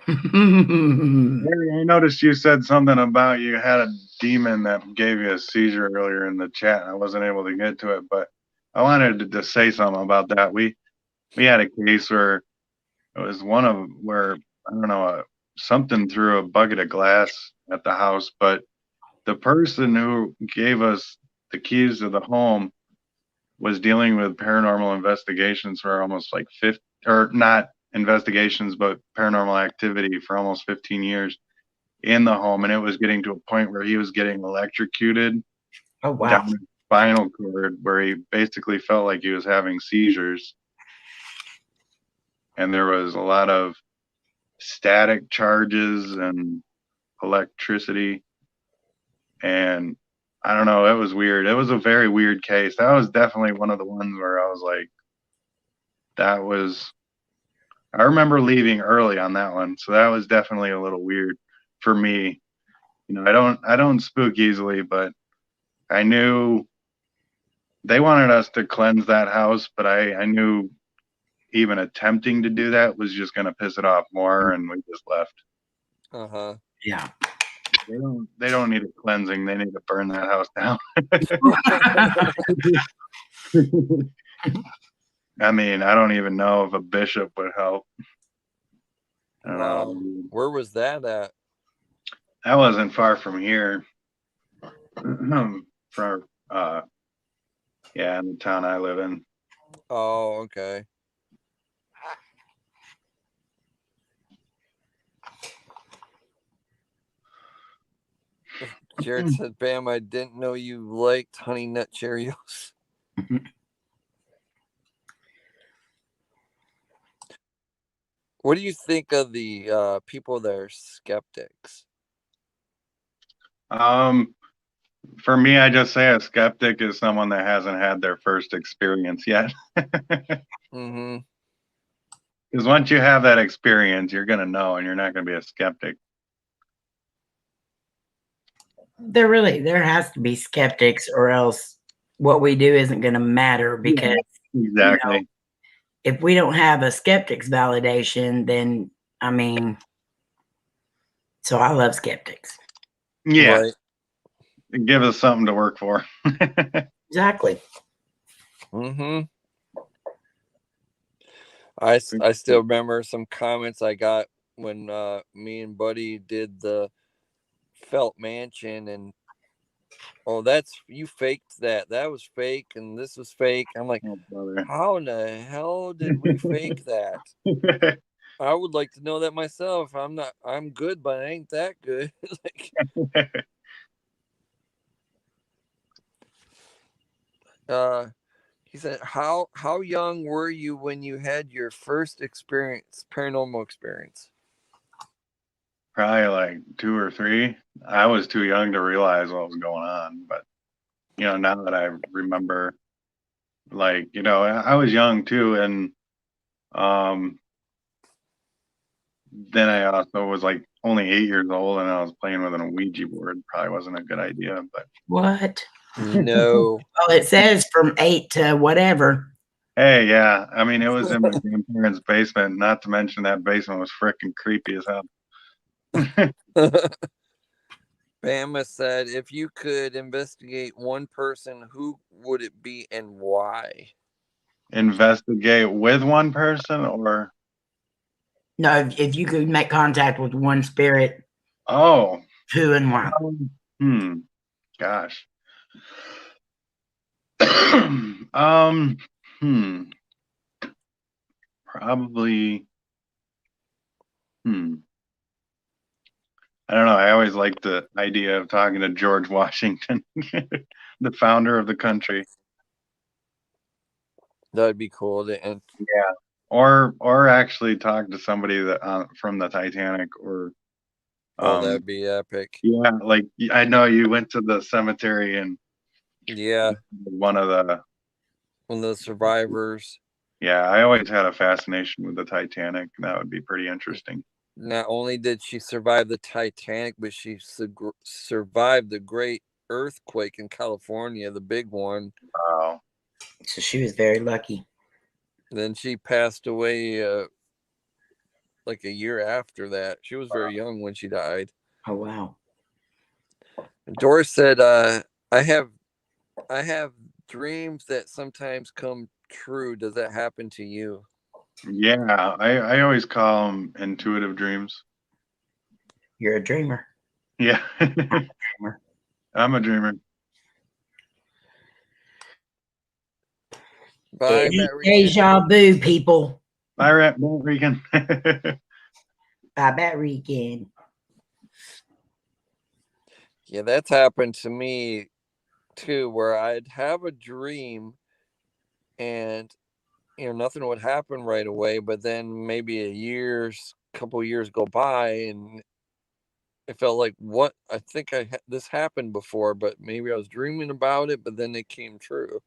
Harry, I noticed you said something about you had a demon that gave you a seizure earlier in the chat. I wasn't able to get to it, but I wanted to just say something about that. We had a case where it was where I don't know something threw a bucket of glass at the house, but the person who gave us the keys to the home was dealing with paranormal investigations for almost like 50, or not investigations, but paranormal activity for almost 15 years in the home. And it was getting to a point where he was getting electrocuted Oh, wow. down his spinal cord, where he basically felt like he was having seizures. And there was a lot of static charges and electricity. And I don't know, it was weird. It was a very weird case. That was definitely one of the ones where I was like, I remember leaving early on that one. So that was definitely a little weird for me. You know, I don't spook easily, but I knew they wanted us to cleanse that house, but I knew even attempting to do that was just going to piss it off more, and we just left. Uh-huh. Yeah. They don't need a cleansing. They need to burn that house down. I mean, I don't even know if a bishop would help. I don't know. Where was that at? That wasn't far from here. From yeah, in the town I live in. Oh, okay. Jared said, "Bam, I didn't know you liked Honey Nut Cheerios." What do you think of the people that are skeptics? For me, I just say a skeptic is someone that hasn't had their first experience yet. Mm-hmm. Because once you have that experience, you're gonna know, and you're not gonna be a skeptic. There has to be skeptics, or else what we do isn't going to matter, because Exactly. you know, if we don't have a skeptic's validation, then I mean, so I love skeptics. Yeah. Right. Give us something to work for. Exactly. Mm-hmm. I still remember some comments I got when me and Buddy did the Felt Mansion, and you faked that. That was fake, and this was fake. I'm like, how in the hell did we fake that? I would like to know that myself. I'm good, but I ain't that good. He said, how young were you when you had your first paranormal experience? Probably like 2 or 3. I was too young to realize what was going on, but now that I remember, like, I was young too, and then I also was like only 8 years old, and I was playing with a Ouija board. Probably wasn't a good idea, but What? No. Well, it says from 8 to whatever. Hey, yeah. I mean, it was in my grandparents' basement. Not to mention that basement was freaking creepy as hell. Bama said, if you could investigate one person, who would it be and why? Investigate with one person, or? No, if you could make contact with one spirit. Oh. Who and why? Gosh. Probably. I don't know. I always liked the idea of talking to George Washington, the founder of the country. That'd be cool. Yeah. Or actually talk to somebody that from the Titanic, or. That'd be epic. Yeah, like I know you went to the cemetery and. Yeah. One of the survivors. Yeah, I always had a fascination with the Titanic. That would be pretty interesting. Not only did she survive the Titanic, but she survived the great earthquake in California, the big one. Wow. So she was very lucky. Then she passed away like a year after that. She was very young when she died. Oh, wow. Doris said, I have dreams that sometimes come true. Does that happen to you? Yeah, I always call them intuitive dreams. You're a dreamer. Yeah. I'm a dreamer. I'm a dreamer. Bye, It Matt ain't Regan. deja vu, people. Bye, Regan. Bye, Matt Regan. Yeah, that's happened to me too, where I'd have a dream and nothing would happen right away, but then maybe couple years go by and it felt like, what, I think this happened before, but maybe I was dreaming about it, but then it came true.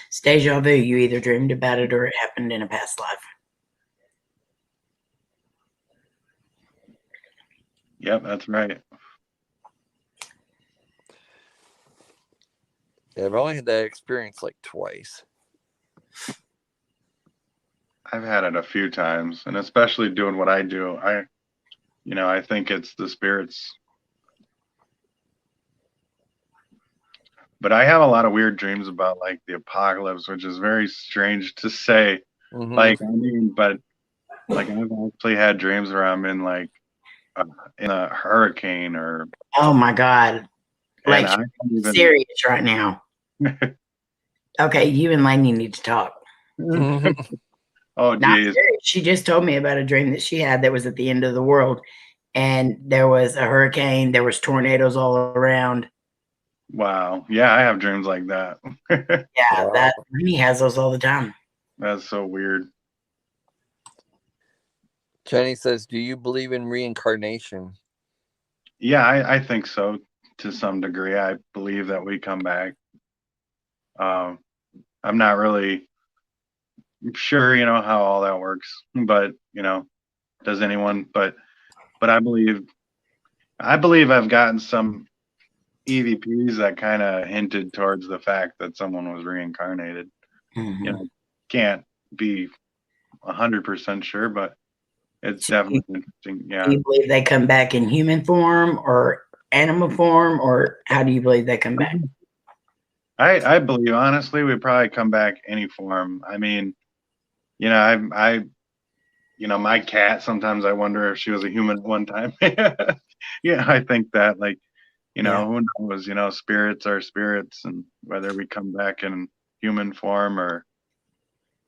It's deja vu. You either dreamed about it or it happened in a past life. Yep, that's right. Yeah, I've only had that experience like twice. I've had it a few times, and especially doing what I do. I think it's the spirits. But I have a lot of weird dreams about like the apocalypse, which is very strange to say. Mm-hmm. Like, I mean, but like I've actually had dreams where I'm in like in a hurricane or. Oh my God. Like, And you're serious right now. Okay, you and Lainey need to talk. Oh, geez. She just told me about a dream that she had that was at the end of the world. And there was a hurricane. There was tornadoes all around. Wow. Yeah, I have dreams like that. Yeah, wow. Lainey has those all the time. That's so weird. Jenny says, do you believe in reincarnation? Yeah, I think so to some degree. I believe that we come back. I'm not really sure, how all that works, but does anyone? But I believe I've gotten some EVPs that kind of hinted towards the fact that someone was reincarnated. Mm-hmm. Can't be 100% sure, but it's definitely interesting. Yeah. Do you believe they come back in human form or animal form, or how do you believe they come back? I believe honestly we probably come back any form. I mean, I my cat, sometimes I wonder if she was a human at one time. Yeah, I think that like, who knows, spirits are spirits, and whether we come back in human form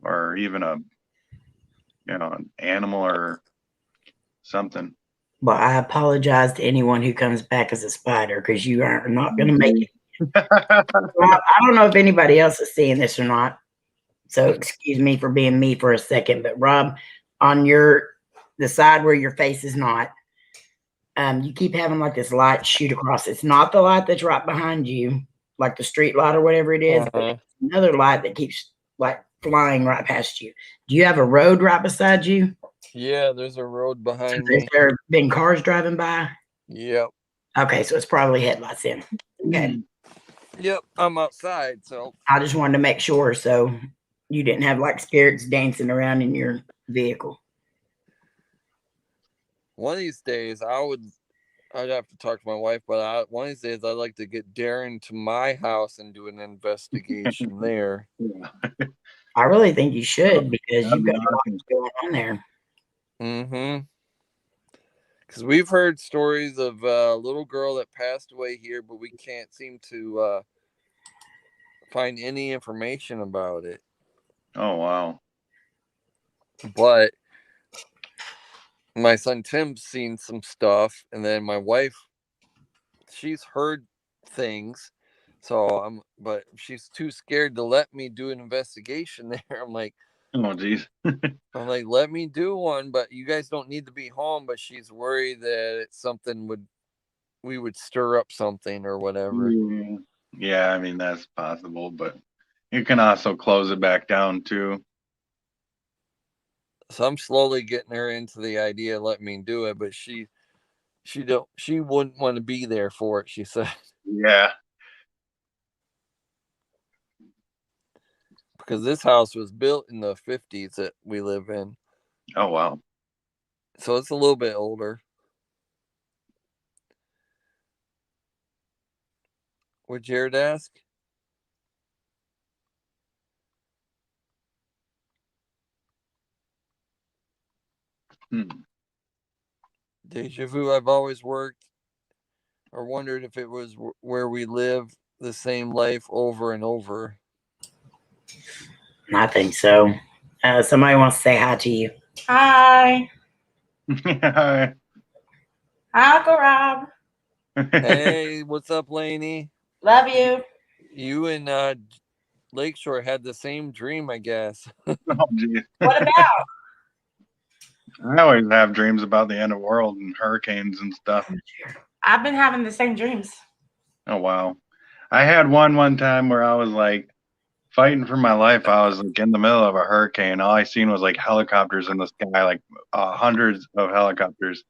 or even an animal or something. Well, I apologize to anyone who comes back as a spider because you are not going to make it. Well, I don't know if anybody else is seeing this or not, so excuse me for being me for a second. But Rob, on the side where your face is not, you keep having like this light shoot across. It's not the light that's right behind you, like the street light or whatever it is, but it's another light that keeps like flying right past you. Do you have a road right beside you? Yeah, there's a road behind me. Has there been cars driving by? Yep. Okay, so it's probably headlights then. Okay. Yep, I'm outside, so I just wanted to make sure so you didn't have like spirits dancing around in your vehicle. One of these days I'd have to talk to my wife, but one of these days I'd like to get Darren to my house and do an investigation there. I really think you should because you've got a lot going on there. Mm-hmm. Because we've heard stories of a little girl that passed away here, but we can't seem to find any information about it. Oh, wow. But my son Tim's seen some stuff, and then my wife, she's heard things. So but she's too scared to let me do an investigation there. I'm like, oh, geez. I'm like, let me do one, but you guys don't need to be home. But she's worried that it's we would stir up something or whatever. Yeah, I mean that's possible, but you can also close it back down too. So I'm slowly getting her into the idea, let me do it, but she wouldn't want to be there for it, she said. Yeah. Because this house was built in the 50s that we live in. Oh, wow. So it's a little bit older. Would Jared ask? Deja vu, I've always worked or wondered if it was where we live the same life over and over. I think so. Somebody wants to say hi to you. Hi. Hi. Hi, Uncle Rob. Hey, what's up, Lainey? Love you. You and Lakeshore had the same dream, I guess. Oh, geez. What about? I always have dreams about the end of the world and hurricanes and stuff. I've been having the same dreams. Oh, wow. I had one time where I was like fighting for my life. I was like in the middle of a hurricane. All I seen was like helicopters in the sky, like hundreds of helicopters,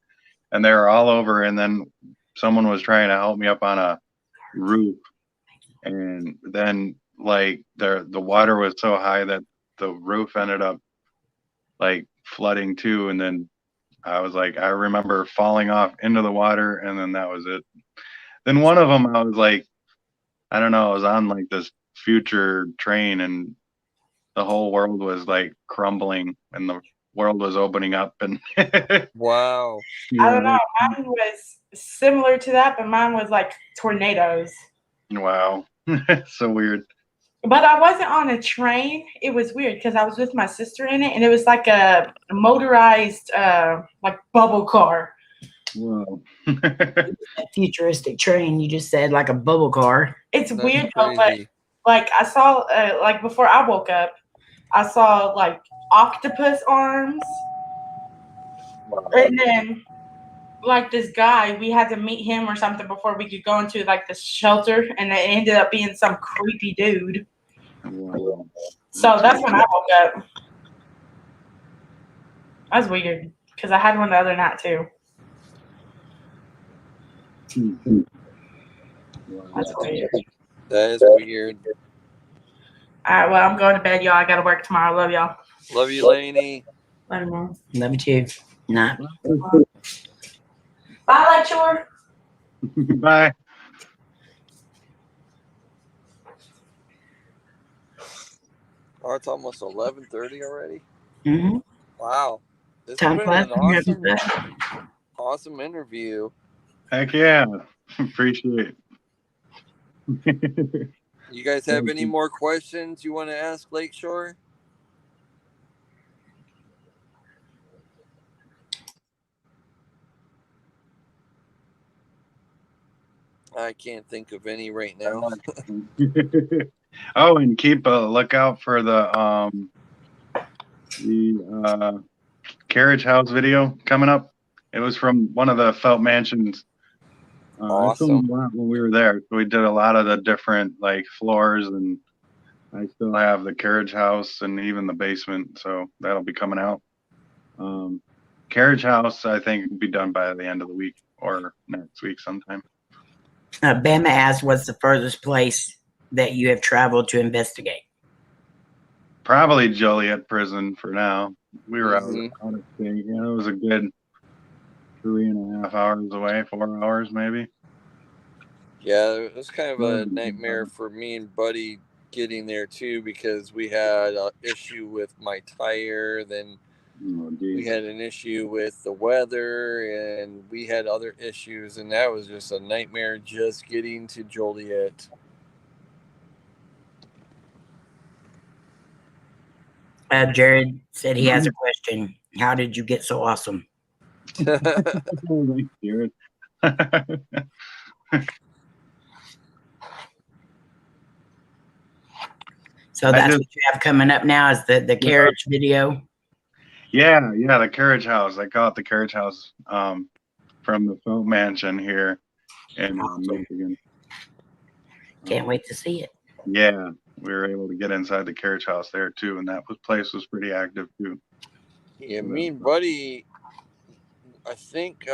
and they were all over. And then someone was trying to help me up on a roof, and then like the water was so high that the roof ended up like flooding too. And then I was like, I remember falling off into the water, and then that was it. Then one of them, I was like, I don't know, I was on like this future train, and the whole world was like crumbling, and the world was opening up, and Wow. I don't know. Mine was similar to that, but mine was like tornadoes. Wow. So weird. But I wasn't on a train. It was weird because I was with my sister in it, and it was like a motorized, like bubble car. Wow. A futuristic train. You just said like a bubble car. It's That's weird though, but crazy. like I saw, like before I woke up, I saw like octopus arms, and then like this guy, we had to meet him or something before we could go into like the shelter, and it ended up being some creepy dude. Wow. So that's when I woke up. That's weird because I had one the other night too. That's weird. That is weird. All right, well, I'm going to bed, y'all. I got to work tomorrow. Love y'all. Love you, Lainey. Love you, Mom. Love you too. Nah. Bye, Lakeshore. Bye. Oh, it's almost 11:30 already. Mm-hmm. Wow. This Time has been flies. an awesome interview. Heck yeah. Appreciate it. You guys have any more questions you want to ask Lakeshore? I can't think of any right now. Oh, and keep a lookout for the carriage house video coming up. It was from one of the Felt Mansions. I filmed a lot when we were there. So we did a lot of the different like floors, and I still have the carriage house and even the basement. So that'll be coming out. Carriage house, I think, will be done by the end of the week or next week sometime. Bama asked, what's the furthest place that you have traveled to investigate? Probably Joliet Prison for now. We were out of state. Yeah, it was a good 3.5 hours away, 4 hours maybe. Yeah, it was kind of a nightmare for me and Buddy getting there too, because we had an issue with my tire, then we had an issue with the weather, and we had other issues, and that was just a nightmare just getting to Joliet. Jared said he has a question. How did you get so awesome? Thanks, Jared. So that's what you have coming up now is the carriage video? Yeah, the carriage house. I call it the carriage house from the Felt Mansion here in Michigan. Can't wait to see it. Yeah, we were able to get inside the carriage house there too, and that place was pretty active too. Yeah, me and Buddy, I think,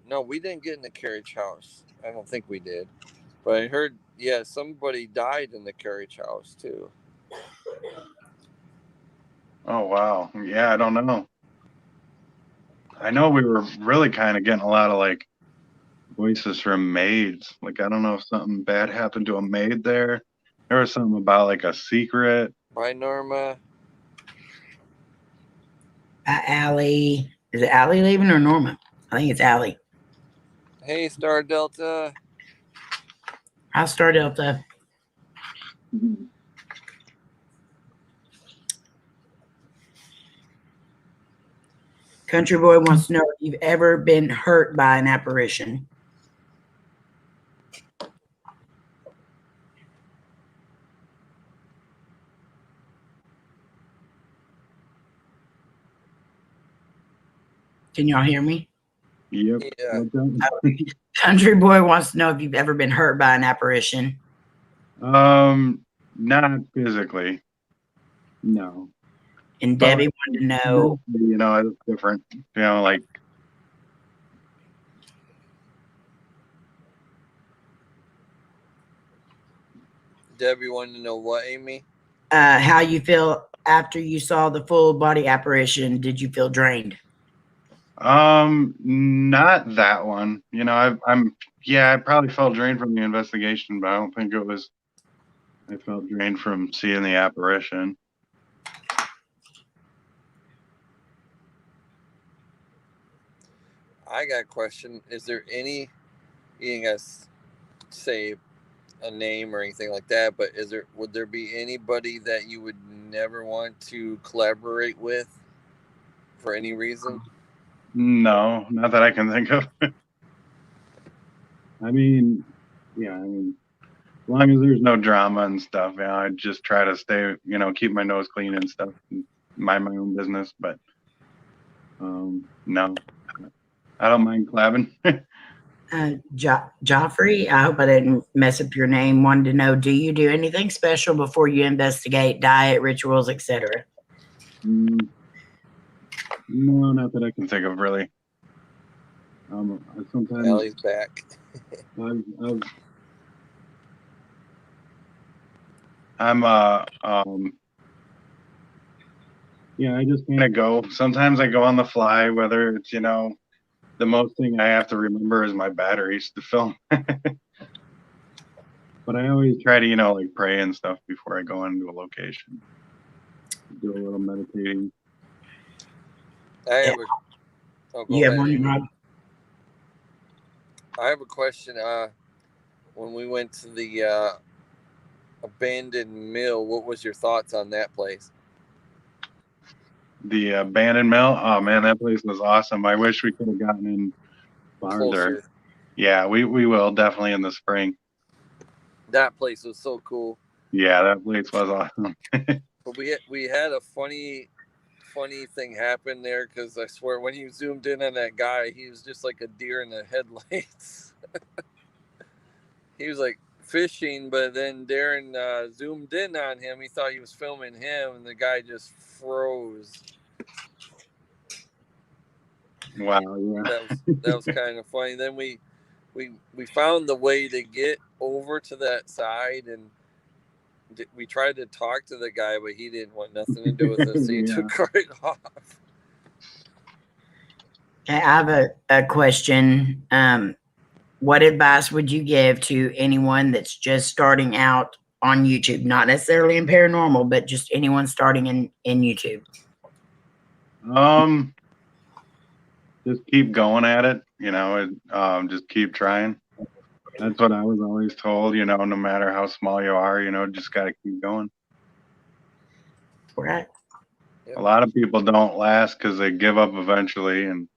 no, we didn't get in the carriage house. I don't think we did. But I heard, yeah, somebody died in the carriage house too. Oh, wow. Yeah, I don't know. I know we were really kind of getting a lot of like voices from maids. Like, I don't know if something bad happened to a maid there. There was something about like a secret. Bye, Norma. Allie. Is it Allie leaving or Norma? I think it's Allie. Hey, Star Delta. I'll start out though. Country Boy wants to know if you've ever been hurt by an apparition. Can y'all hear me? Yep. Yeah. Country Boy wants to know if you've ever been hurt by an apparition. Not physically. No. And Debbie wanted to know. You know, it's different. You know, like. Debbie wanted to know what, Amy? How you feel after you saw the full body apparition. Did you feel drained? Not that one. You know, I probably felt drained from the investigation, but I don't think it was. I felt drained from seeing the apparition. I got a question. Is there any, you ain't got to say a name or anything like that, but would there be anybody that you would never want to collaborate with for any reason? No, not that I can think of. I mean, yeah, I mean, as long as there's no drama and stuff, you know, I just try to stay, you know, keep my nose clean and stuff, and mind my own business. But no, I don't mind collabing. Joffrey, I hope I didn't mess up your name, wanted to know, do you do anything special before you investigate diet, rituals, etc.? No, not that I can think of, really. Sometimes Allie's back. Yeah, I just kind of go. Sometimes I go on the fly, whether it's, you know, the most thing I have to remember is my batteries to film. But I always try to, you know, like pray and stuff before I go into a location. Do a little meditating. I have I have a question. When we went to the abandoned mill, what was your thoughts on that place? The abandoned mill? Oh man, that place was awesome. I wish we could have gotten in farther. Closer. Yeah, we will definitely in the spring. That place was so cool. Yeah, that place was awesome. But we had a funny thing happen there, because I swear when you zoomed in on that guy, he was just like a deer in the headlights. He was like fishing, but then Darren zoomed in on him. He thought he was filming him, and the guy just froze. Wow, yeah. That was kind of funny. Then we found the way to get over to that side, and we tried to talk to the guy, but he didn't want nothing to do with us. So he took right off. Okay, I have a question. What advice would you give to anyone that's just starting out on YouTube? Not necessarily in paranormal, but just anyone starting in YouTube. Just keep going at it, you know, just keep trying. That's what I was always told, you know, no matter how small you are, you know, just got to keep going. Right. A lot of people don't last because they give up eventually. And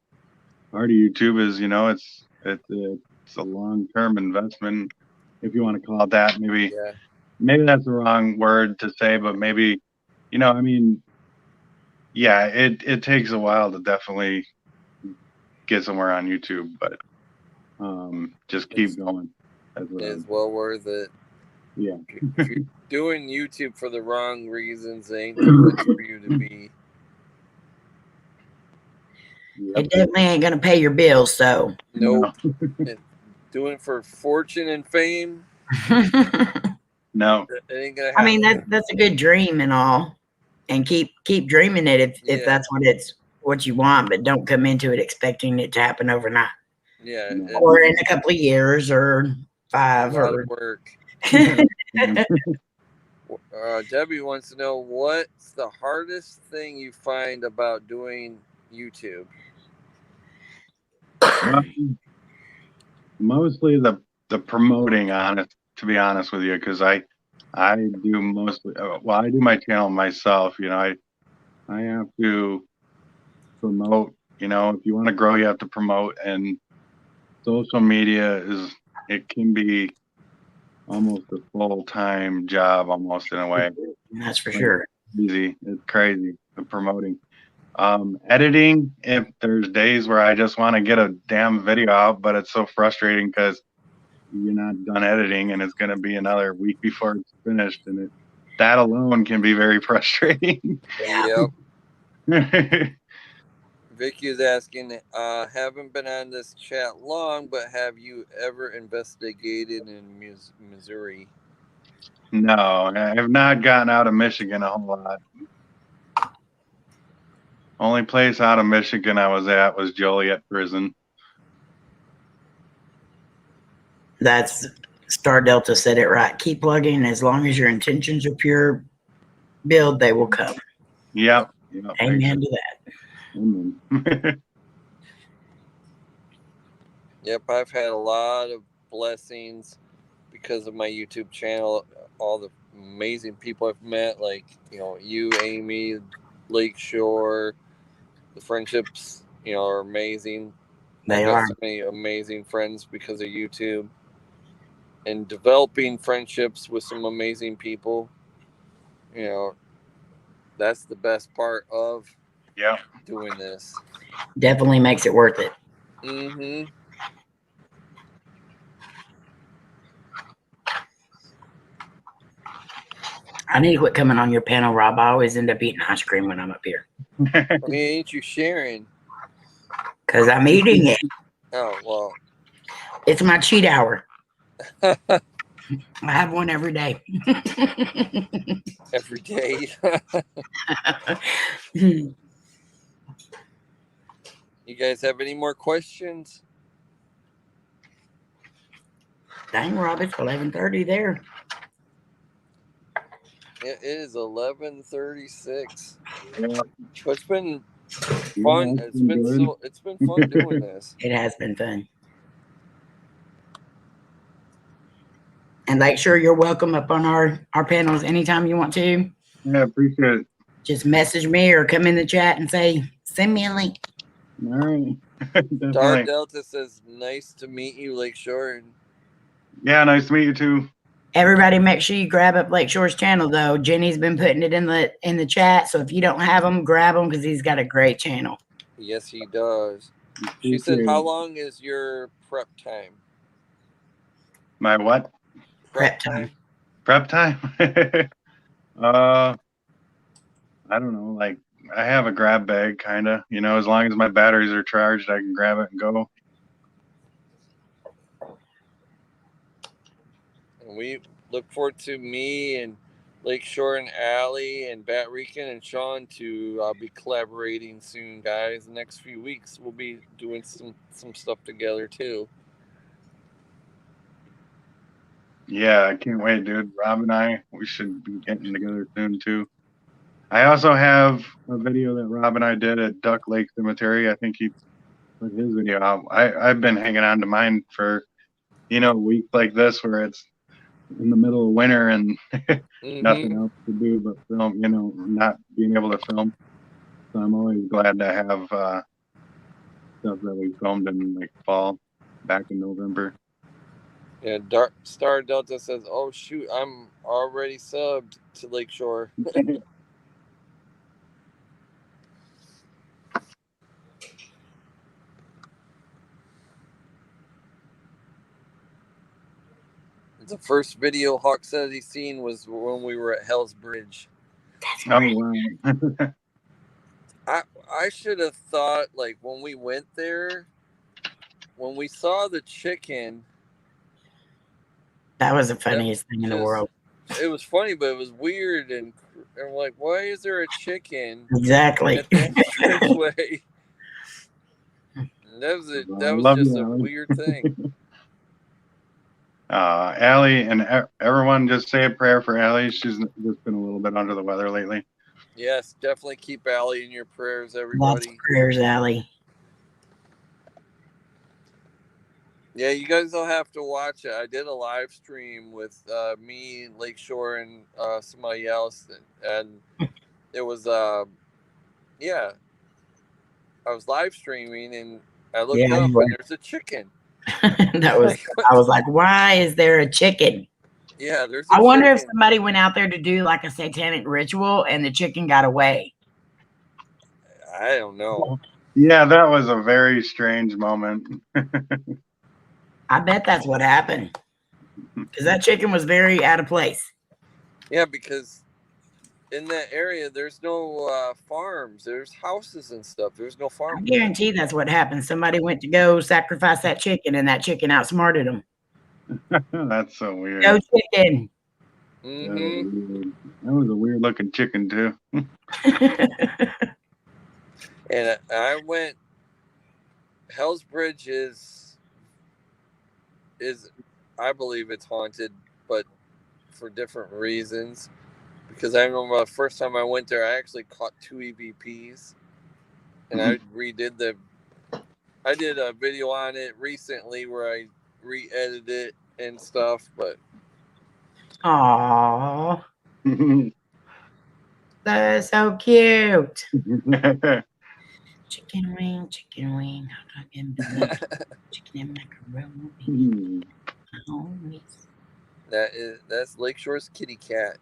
part of YouTube is, you know, it's a long-term investment, if you want to call it that. Maybe that's the wrong word to say, but maybe, you know, I mean, yeah, it takes a while to definitely get somewhere on YouTube, but just keep going. It's well worth it. Yeah. If you're doing YouTube for the wrong reasons, it ain't the place for you to be. It definitely ain't gonna pay your bills, so. Nope. Doing it for fortune and fame. No. It ain't gonna happen. I mean, that's a good dream and all, and keep dreaming it if that's what you want, but don't come into it expecting it to happen overnight. Yeah. Or in a couple of years or 5 or work. Debbie wants to know, what's the hardest thing you find about doing YouTube? Mostly the promoting, honest to be honest with you, because I do mostly I do my channel myself. You know, I have to promote. You know, if you want to grow, you have to promote, and social media it can be almost a full-time job, almost in a way. That's for sure. It's crazy, the promoting. Editing, if there's days where I just want to get a damn video out, but it's so frustrating because you're not done editing and it's going to be another week before it's finished, and that alone can be very frustrating. Yeah. Yep. Vicky is asking, haven't been on this chat long, but have you ever investigated in Missouri? No, I have not gotten out of Michigan a whole lot. Only place out of Michigan I was at was Joliet Prison. That's Star Delta said it right. Keep plugging. As long as your intentions are pure, build, they will come. Yep. Amen to that. Amen. Yep, I've had a lot of blessings because of my YouTube channel. All the amazing people I've met, like, you know, you, Amy, Lakeshore, the friendships, you know, are amazing. They I've got are. so many amazing friends because of YouTube, and developing friendships with some amazing people. You know, that's the best part of doing this. Definitely makes it worth it. Mm-hmm. I need to quit coming on your panel, Rob. I always end up eating ice cream when I'm up here. I mean, ain't you sharing? Because I'm eating it. Oh, well. It's my cheat hour. I have one every day. Every day. You guys have any more questions? Dang, Rob, it's 11:30 there. It is 11:36. Yeah. But it's been fun. Yeah, It's been fun doing this. It has been fun. And Lakeshore, you're welcome up on our panels anytime you want to. Yeah, appreciate it. Just message me or come in the chat and say, send me a link. All right. Star Delta says, nice to meet you, Lakeshore. Yeah, nice to meet you too. Everybody, make sure you grab up Lakeshore's channel, though. Jenny's been putting it in the chat, so if you don't have him, grab him because he's got a great channel. Yes, he does. She said, how long is your prep time? My what? Prep time. Prep time? I don't know. Like, I have a grab bag, kind of. You know, as long as my batteries are charged, I can grab it and go. And we look forward to me and Lakeshore and Allie and Bat Rican and Shawn to be collaborating soon, guys. The next few weeks we'll be doing some stuff together too. Yeah, I can't wait, dude. Rob and I, we should be getting together soon too. I also have a video that Rob and I did at Duck Lake Cemetery. I think he put his video out. I've been hanging on to mine for, you know, weeks like this where it's in the middle of winter and nothing else to do but film, you know, not being able to film. So I'm always glad to have stuff that we filmed in like fall, back in November. Yeah, Star Delta says, oh shoot, I'm already subbed to Lakeshore. The first video Hawk says he's seen was when we were at Hell's Bridge. That's great. Wow. I should have thought, like, when we went there, when we saw the chicken. That was the funniest thing in the world. It was funny, but it was weird, and like, why is there a chicken? Exactly. At the entranceway? That was just a weird thing. Allie and everyone, just say a prayer for Allie. She's just been a little bit under the weather lately. Yes, definitely keep Allie in your prayers, everybody. Lots of prayers, Allie. Yeah, you guys will have to watch it. I did a live stream with me, Lakeshore, and somebody else, and it was yeah, I was live streaming, and I looked Yeah, up, you were. and there's a chicken. That was. I was like, why is there a chicken? Yeah, there's a I wonder if chicken. somebody went out there to do like a satanic ritual and the chicken got away. I don't know. Yeah, that was a very strange moment. I bet that's what happened. Because that chicken was very out of place. Yeah, because in that area, there's no farms. There's houses and stuff. There's no I farm. guarantee that's what happened. Somebody went to go sacrifice that chicken and that chicken outsmarted them. That's so weird. Go chicken. Mm-hmm. That was a weird looking chicken too. And I went. Hell's Bridge is I believe it's haunted, but for different reasons. Because I remember the first time I went there, I actually caught 2 EVPs, and I did a video on it recently where I re-edited it and stuff. But Aww. That's so cute. Chicken wing, hot dog and beef, chicken and macaroni. Homies. that's Lakeshore's kitty cat.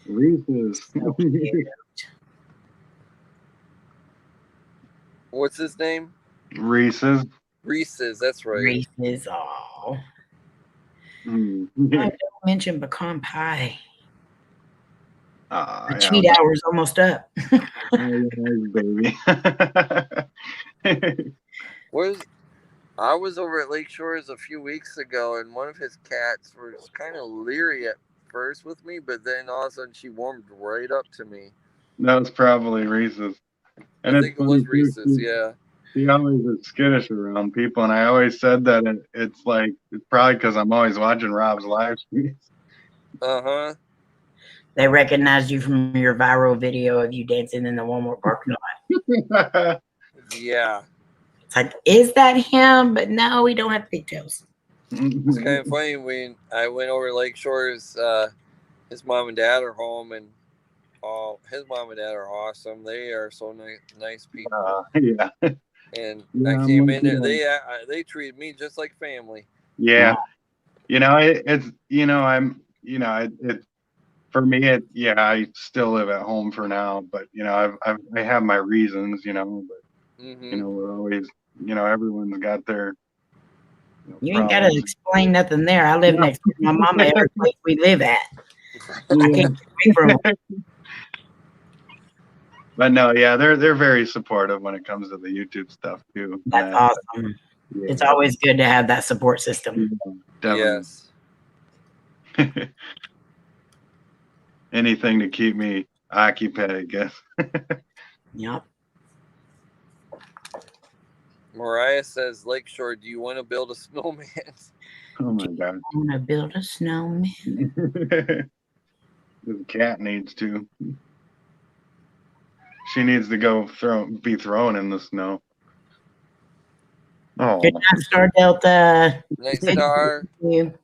Reese's. So cute. What's his name? Reese's. Reese's. That's right. Reese's. Oh. Mm. Don't mention pecan pie. The Yeah. cheat hour's almost up. Baby. I was over at Lakeshores a few weeks ago, and one of his cats was kind of leery at first with me, but then all of a sudden she warmed right up to me. That was probably Reese's. And I think it was Reese's, yeah. She always is skittish around people, and I always said that it's probably because I'm always watching Rob's live streams. Uh-huh. They recognized you from your viral video of you dancing in the Walmart parking lot. Yeah. It's like, is that him? But no, we don't have pigtails. It's kind of funny when I went over to Lakeshore's, his mom and dad are home, and his mom and dad are awesome. They are so nice people. Yeah. And Yeah, I came in there. They treated me just like family. Yeah. It's for me. I still live at home for now, but I have my reasons. But we're always everyone's got their. You ain't got to explain nothing there. I live next to my mama every place we live at. I can't get away from them. But no, yeah, they're very supportive when it comes to the YouTube stuff too. That's awesome. Yeah. It's always good to have that support system. Yeah, yes. Anything to keep me occupied, I guess. Yep. Mariah says, Lakeshore, do you want to build a snowman? Oh my God. I want to build a snowman. The cat needs to. She needs to be thrown in the snow. Oh. Good night, Star Delta. Night Star. You.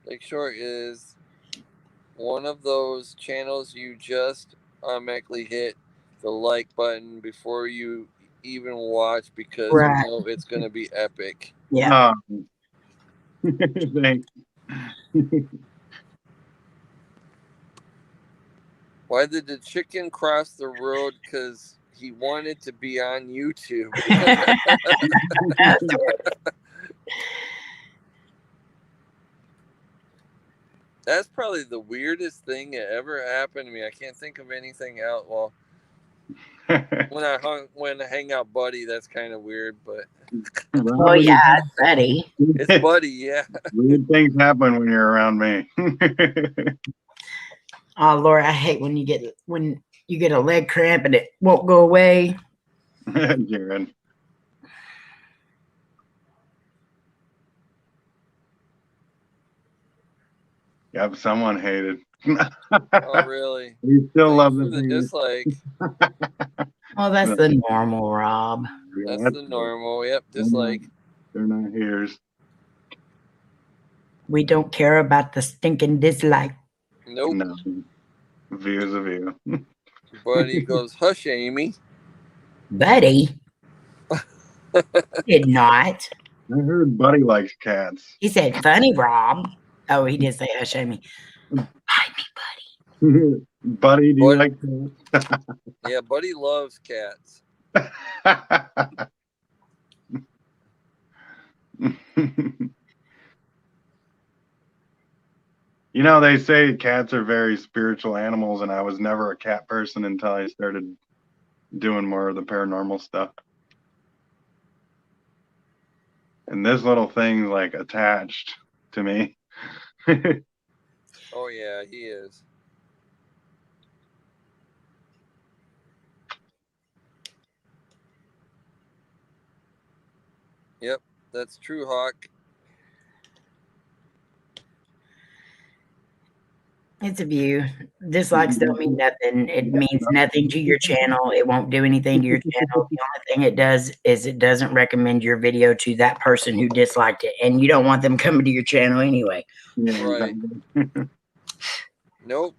Lakeshore is one of those channels you just automatically hit the like button before you even watch because you know it's going to be epic. Yeah. Thanks. Why did the chicken cross the road? Because he wanted to be on YouTube. That's probably the weirdest thing that ever happened to me. I can't think of anything else. Well, when I hang out Buddy, that's kind of weird, but. Oh yeah, it's Buddy. It's Buddy, yeah. Weird things happen when you're around me. Oh Lord, I hate when you get a leg cramp and it won't go away. Jared. Yep, someone hated. Oh really? We still love the dislike. Oh, that's the normal, Rob. That's the normal. Yep, dislike. They're not here's. We don't care about the stinking dislike. Nope. No. View is a view. Buddy goes, hush, Amy. Buddy did not. I heard Buddy likes cats. He said, funny, Rob. Oh, he did say, hush, Amy. Hide me, Buddy, do you What? like cats? Yeah, Buddy loves cats. You know, they say cats are very spiritual animals, and I was never a cat person until I started doing more of the paranormal stuff. And this little thing like attached to me. Oh yeah, he is. Yep, that's true, Hawk. It's a view. Dislikes don't mean nothing. It means nothing to your channel. It won't do anything to your channel. The only thing it does is it doesn't recommend your video to that person who disliked it. And you don't want them coming to your channel anyway. Yeah, Right. Nope.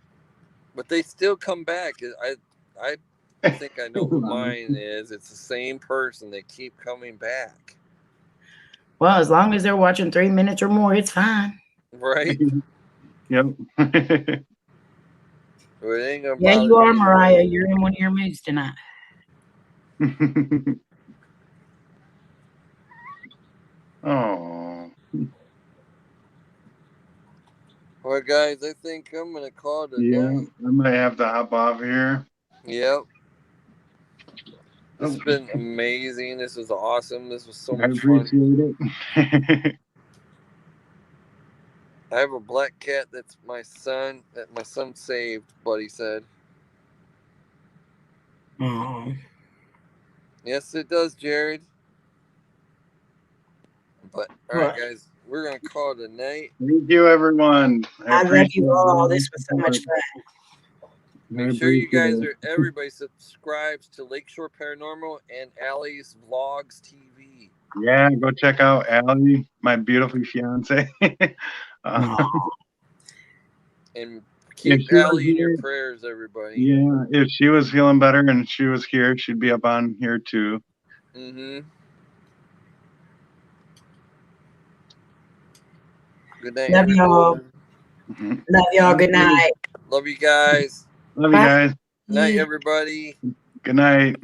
But they still come back. I think I know who mine is. It's the same person. They keep coming back. Well, as long as they're watching 3 minutes or more, it's fine. Right? Yep. But it ain't gonna Yeah, bother you are, me. Mariah. You're in one of your moods tonight. Oh. Well, guys, I think I'm gonna call it a Yeah, night. I might have to hop off here. Yep. This has been amazing. This was awesome. This was so I much fun. appreciate it. I have a black cat that's my son, that my son saved, Buddy said. Oh. Yes, it does, Jared. But, all right, guys, we're going to call it a night. Thank you, everyone. I love you all. This was so much fun. Make sure you guys everybody subscribes to Lakeshore Paranormal and Allie's Vlogs TV. Yeah, go check out Allie, my beautiful fiance. And keep Allie in your prayers, everybody. Yeah, if she was feeling better and she was here, she'd be up on here too. Mm-hmm. Good night, Love y'all. Love y'all. Good night. Love you guys. Love you guys. Night, everybody. Good night.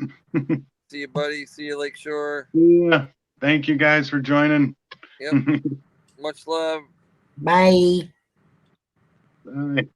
See you, buddy. See you, Lakeshore. Yeah. Thank you guys for joining. Yep. Much love. Bye. Bye.